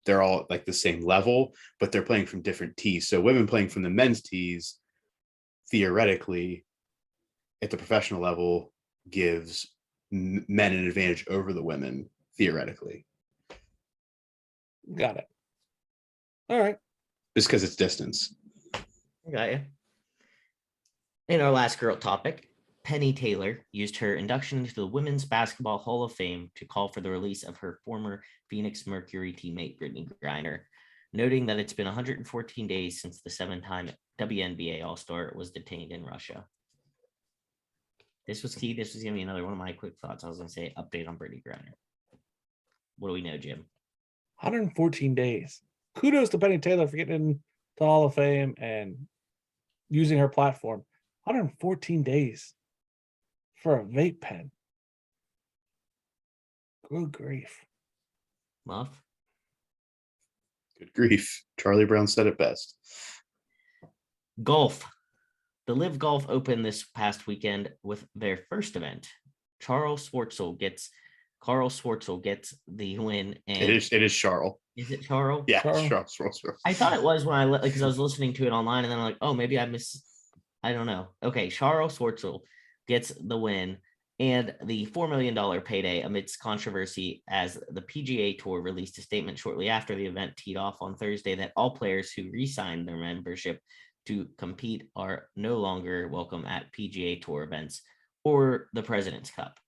they're all like the same level, but they're playing from different tees. So women playing from the men's tees, theoretically, at the professional level, gives men an advantage over the women, theoretically. got it. All right. Just because it's distance. Got you. In our last girl topic, Penny Taylor used her induction into the Women's Basketball Hall of Fame to call for the release of her former Phoenix Mercury teammate Brittany Griner, noting that it's been 114 days since the 7-time WNBA All-Star was detained in Russia. This was key. This was going to be another one of my quick thoughts. I was going to say update on Brittany Griner. What do we know, Jim? 114 days. Kudos to Penny Taylor for getting in the Hall of Fame and using her platform. 114 days for a vape pen. Good grief. Muff? Good grief. Charlie Brown said it best. Golf. The Live Golf opened this past weekend with their first event. Carl Schwartzel gets the win. And It is Charles. Is it Charles? Yeah, Charles. Charles. I thought it was when because I was listening to it online and then I'm like, oh, maybe I don't know. Okay, Charles Schwartzel gets the win and the $4 million payday amidst controversy as the PGA Tour released a statement shortly after the event teed off on Thursday that all players who re-signed their membership to compete are no longer welcome at PGA Tour events or the President's Cup.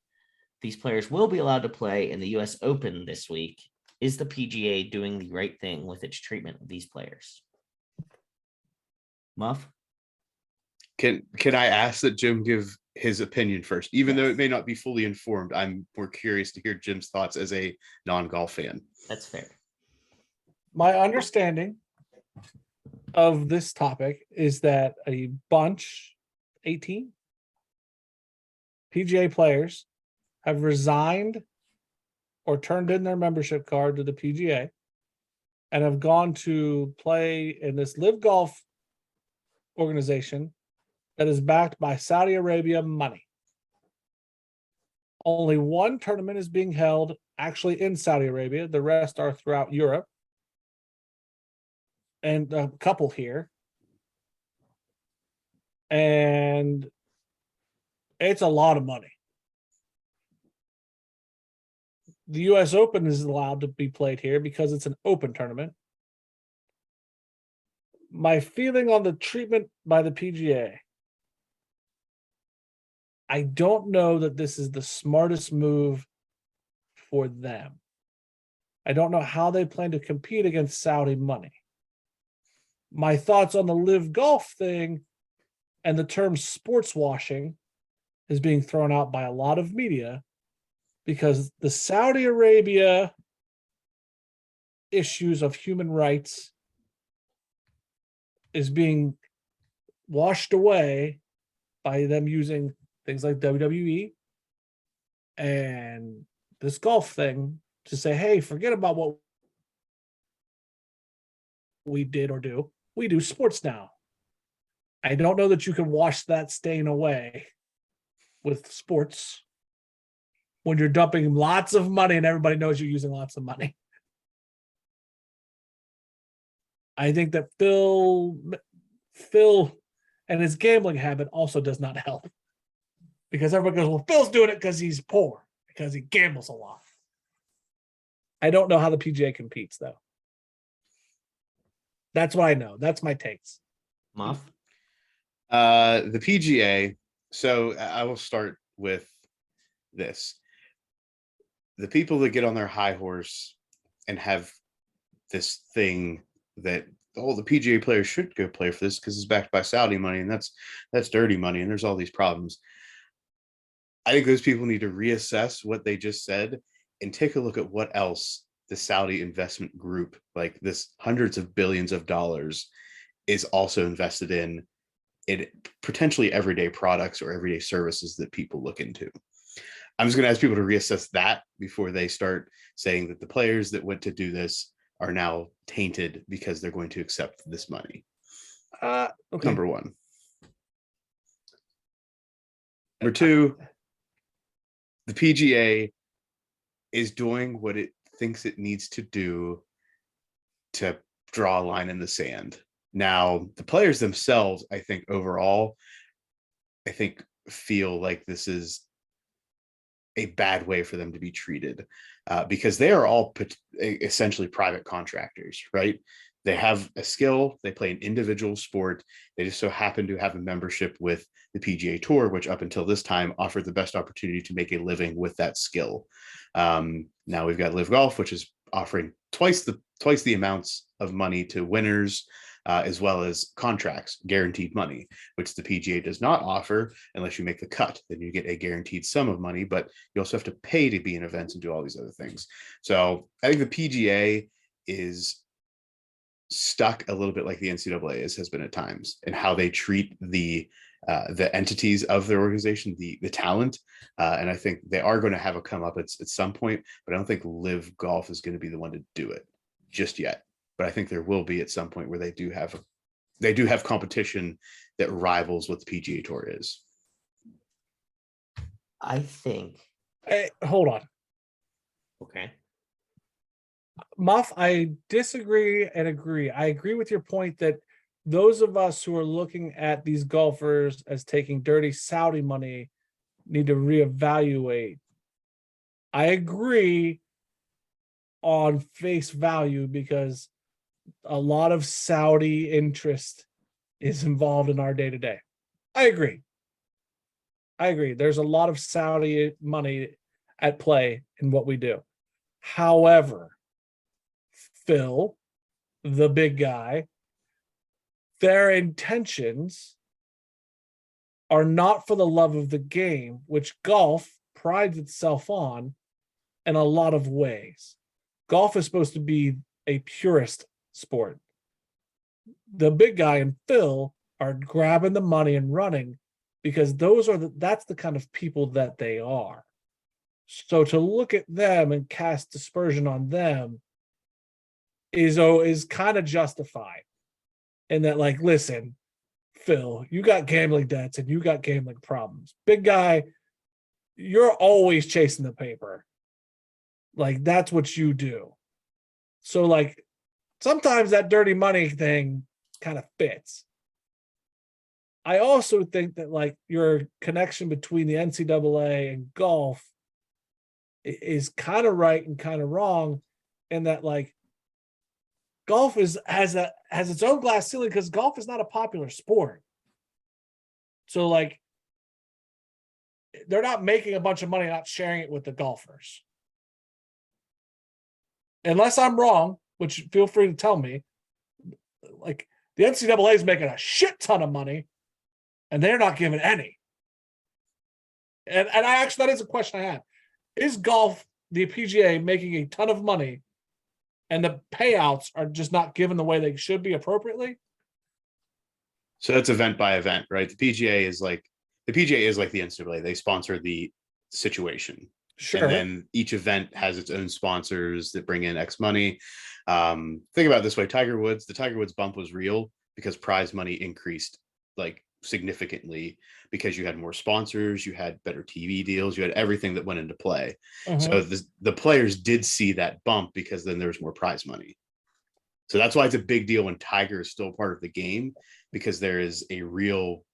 These players will be allowed to play in the US Open this week. Is the PGA doing the right thing with its treatment of these players? Muff? Can I ask that Jim give his opinion first? Even though it may not be fully informed, I'm more curious to hear Jim's thoughts as a non-golf fan. That's fair. My understanding of this topic is that a bunch, 18 PGA players have resigned or turned in their membership card to the PGA and have gone to play in this Live Golf organization that is backed by Saudi Arabia money. Only one tournament is being held actually in Saudi Arabia. The rest are throughout Europe. and a couple here. And it's a lot of money. The US Open is allowed to be played here because it's an open tournament. My feeling on the treatment by the PGA, I don't know that this is the smartest move for them. I don't know how they plan to compete against Saudi money. My thoughts on the live golf thing and the term sports washing is being thrown out by a lot of media because the Saudi Arabia issues of human rights is being washed away by them using things like WWE and this golf thing to say, hey, forget about what we did or do. We do sports now. I don't know that you can wash that stain away with sports when you're dumping lots of money and everybody knows you're using lots of money. I think that Phil and his gambling habit also does not help because everybody goes, well, Phil's doing it because he's poor, because he gambles a lot. I don't know how the PGA competes, though. That's what I know. That's my takes. Muff. The PGA. So I will start with this. The people that get on their high horse and have this thing that the PGA players should go play for this because it's backed by Saudi money, and that's dirty money, and there's all these problems. I think those people need to reassess what they just said and take a look at what else the Saudi investment group, like this hundreds of billions of dollars, is also invested in potentially everyday products or everyday services that people look into. I'm just going to ask people to reassess that before they start saying that the players that went to do this are now tainted because they're going to accept this money. Okay. Number one. Number two, the PGA is doing what it thinks it needs to do to draw a line in the sand. Now, the players themselves, I think overall, feel like this is a bad way for them to be treated because they are all essentially private contractors, right? They have a skill, they play an individual sport. They just so happen to have a membership with the PGA Tour, which up until this time offered the best opportunity to make a living with that skill. Now we've got Live Golf, which is offering twice the amounts of money to winners, as well as contracts, guaranteed money, which the PGA does not offer unless you make the cut. Then you get a guaranteed sum of money, but you also have to pay to be in events and do all these other things. So I think the PGA is stuck a little bit like the NCAA has been at times, and how they treat the entities of their organization, the talent, and I think they are going to have a come up at some point, but I don't think Live Golf is going to be the one to do it just yet. But I think there will be at some point where they do have competition that rivals what the PGA Tour is. I think. Hey, hold on. Okay. Muff, I disagree and agree. I agree with your point that those of us who are looking at these golfers as taking dirty Saudi money need to reevaluate. I agree on face value because a lot of Saudi interest is involved in our day-to-day. I agree. There's a lot of Saudi money at play in what we do. However, Phil, the big guy, their intentions are not for the love of the game, which golf prides itself on in a lot of ways. Golf is supposed to be a purist sport. The big guy and Phil are grabbing the money and running because that's the kind of people that they are. So to look at them and cast dispersion on them is kind of justified. And that, like, listen, Phil, you got gambling debts and you got gambling problems. Big guy, you're always chasing the paper. Like, that's what you do. So, like, sometimes that dirty money thing kind of fits. I also think that like your connection between the NCAA and golf is kind of right and kind of wrong, in that like golf has its own glass ceiling because golf is not a popular sport. So like they're not making a bunch of money, not sharing it with the golfers. Unless I'm wrong, which feel free to tell me. Like the NCAA is making a shit ton of money, and they're not giving any. And I actually, that is a question I have. Is golf, the PGA, making a ton of money, and the payouts are just not given the way they should be appropriately? So that's event by event, right? The PGA is like the NCAA. They sponsor the situation. Sure. And then each event has its own sponsors that bring in X money. Think about it this way: the Tiger Woods bump was real because prize money increased like significantly because you had more sponsors, you had better TV deals, you had everything that went into play. So the players did see that bump because then there's more prize money. So that's why it's a big deal when Tiger is still part of the game, because there's a real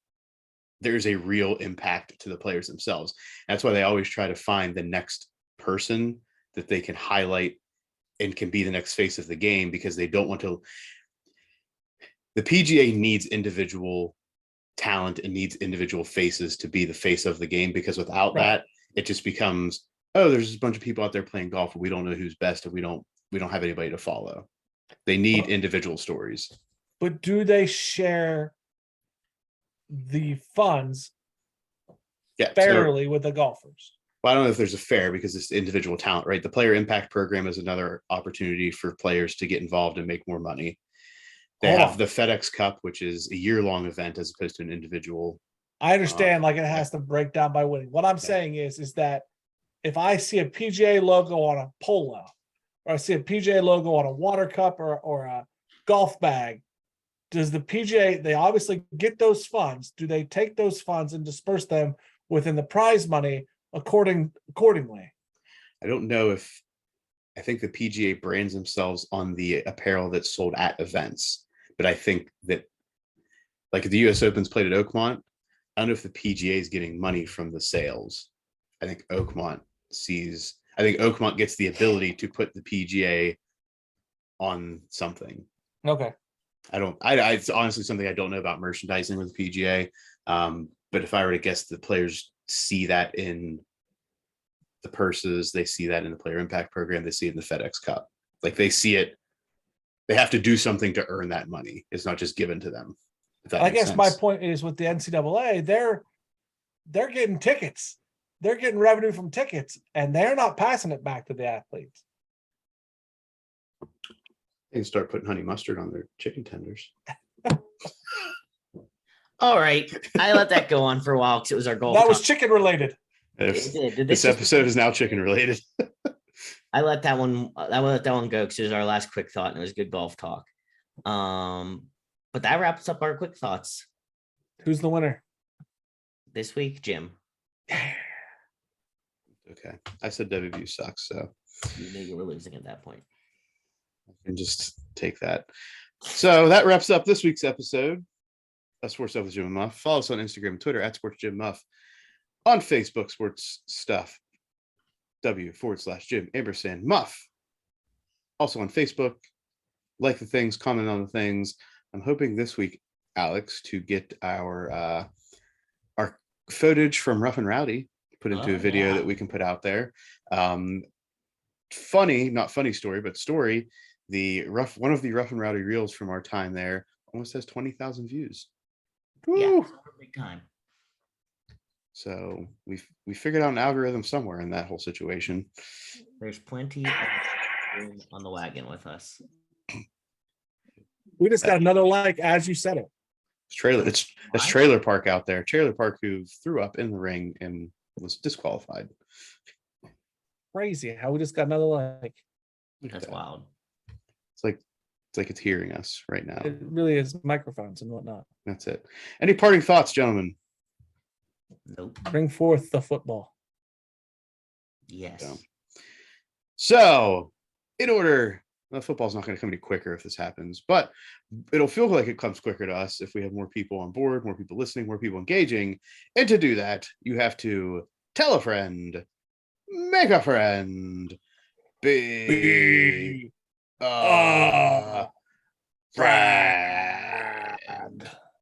impact to the players themselves. That's why they always try to find the next person that they can highlight and can be the next face of the game, because they don't want to. The PGA needs individual talent and needs individual faces to be the face of the game, because without that, it just becomes, oh, there's a bunch of people out there playing golf, but we don't know who's best, and we don't have anybody to follow. They need individual stories. But do they share the funds fairly with the golfers? Well, I don't know if there's a fair, because it's individual talent, right? The player impact program is another opportunity for players to get involved and make more money. They have the FedEx Cup, which is a year-long event as opposed to an individual. I understand, like it has to break down by winning. What I'm saying is that if I see a PGA logo on a polo, or I see a PGA logo on a water cup or a golf bag, does the PGA, they obviously get those funds. Do they take those funds and disperse them within the prize money accordingly? I don't know if, I think the PGA brands themselves on the apparel that's sold at events, but I think that, like if the US Open's played at Oakmont, I don't know if the PGA is getting money from the sales. I think Oakmont gets the ability to put the PGA on something. Okay. It's honestly something I don't know about merchandising with the PGA. But if I were to guess, the players see that in the purses, they see that in the player impact program, they see it in the FedEx Cup. Like they see it, they have to do something to earn that money. It's not just given to them. I guess my point is with the NCAA, they're getting tickets. They're getting revenue from tickets, and they're not passing it back to the athletes. They can start putting honey mustard on their chicken tenders. All right. I let that go on for a while because it was our goal. That was chicken related. This episode is now chicken related. I let that one go because it was our last quick thought, and it was good golf talk. But that wraps up our quick thoughts. Who's the winner this week? Jim. Okay. I said WVU sucks, so you knew you were losing at that point. I can just take that. So that wraps up this week's episode of Sports Stuff with Jim and Muff. Follow us on Instagram and Twitter at Sports Jim Muff. On Facebook, Sports Stuff W/Jim Ampersand Muff. Also on Facebook, like the things, comment on the things. I'm hoping this week, Alex, to get our footage from Rough and Rowdy put into a video that we can put out there. Funny, not funny story, but story. One of the Rough and Rowdy reels from our time there almost has 20,000 views. Yeah, big time. So we figured out an algorithm somewhere in that whole situation. There's plenty of room on the wagon with us. We just got another like as you said it. It's Trailer Park out there. Trailer Park who threw up in the ring and was disqualified. Crazy how we just got another like. That's wild. It's like it's hearing us right now. It really is microphones and whatnot. That's it. Any parting thoughts, gentlemen? Nope. Bring forth the football. Yes. So in order football's not going to come any quicker if this happens, but it'll feel like it comes quicker to us if we have more people on board, more people listening, more people engaging. And to do that, you have to tell a friend, make a friend, be a friend.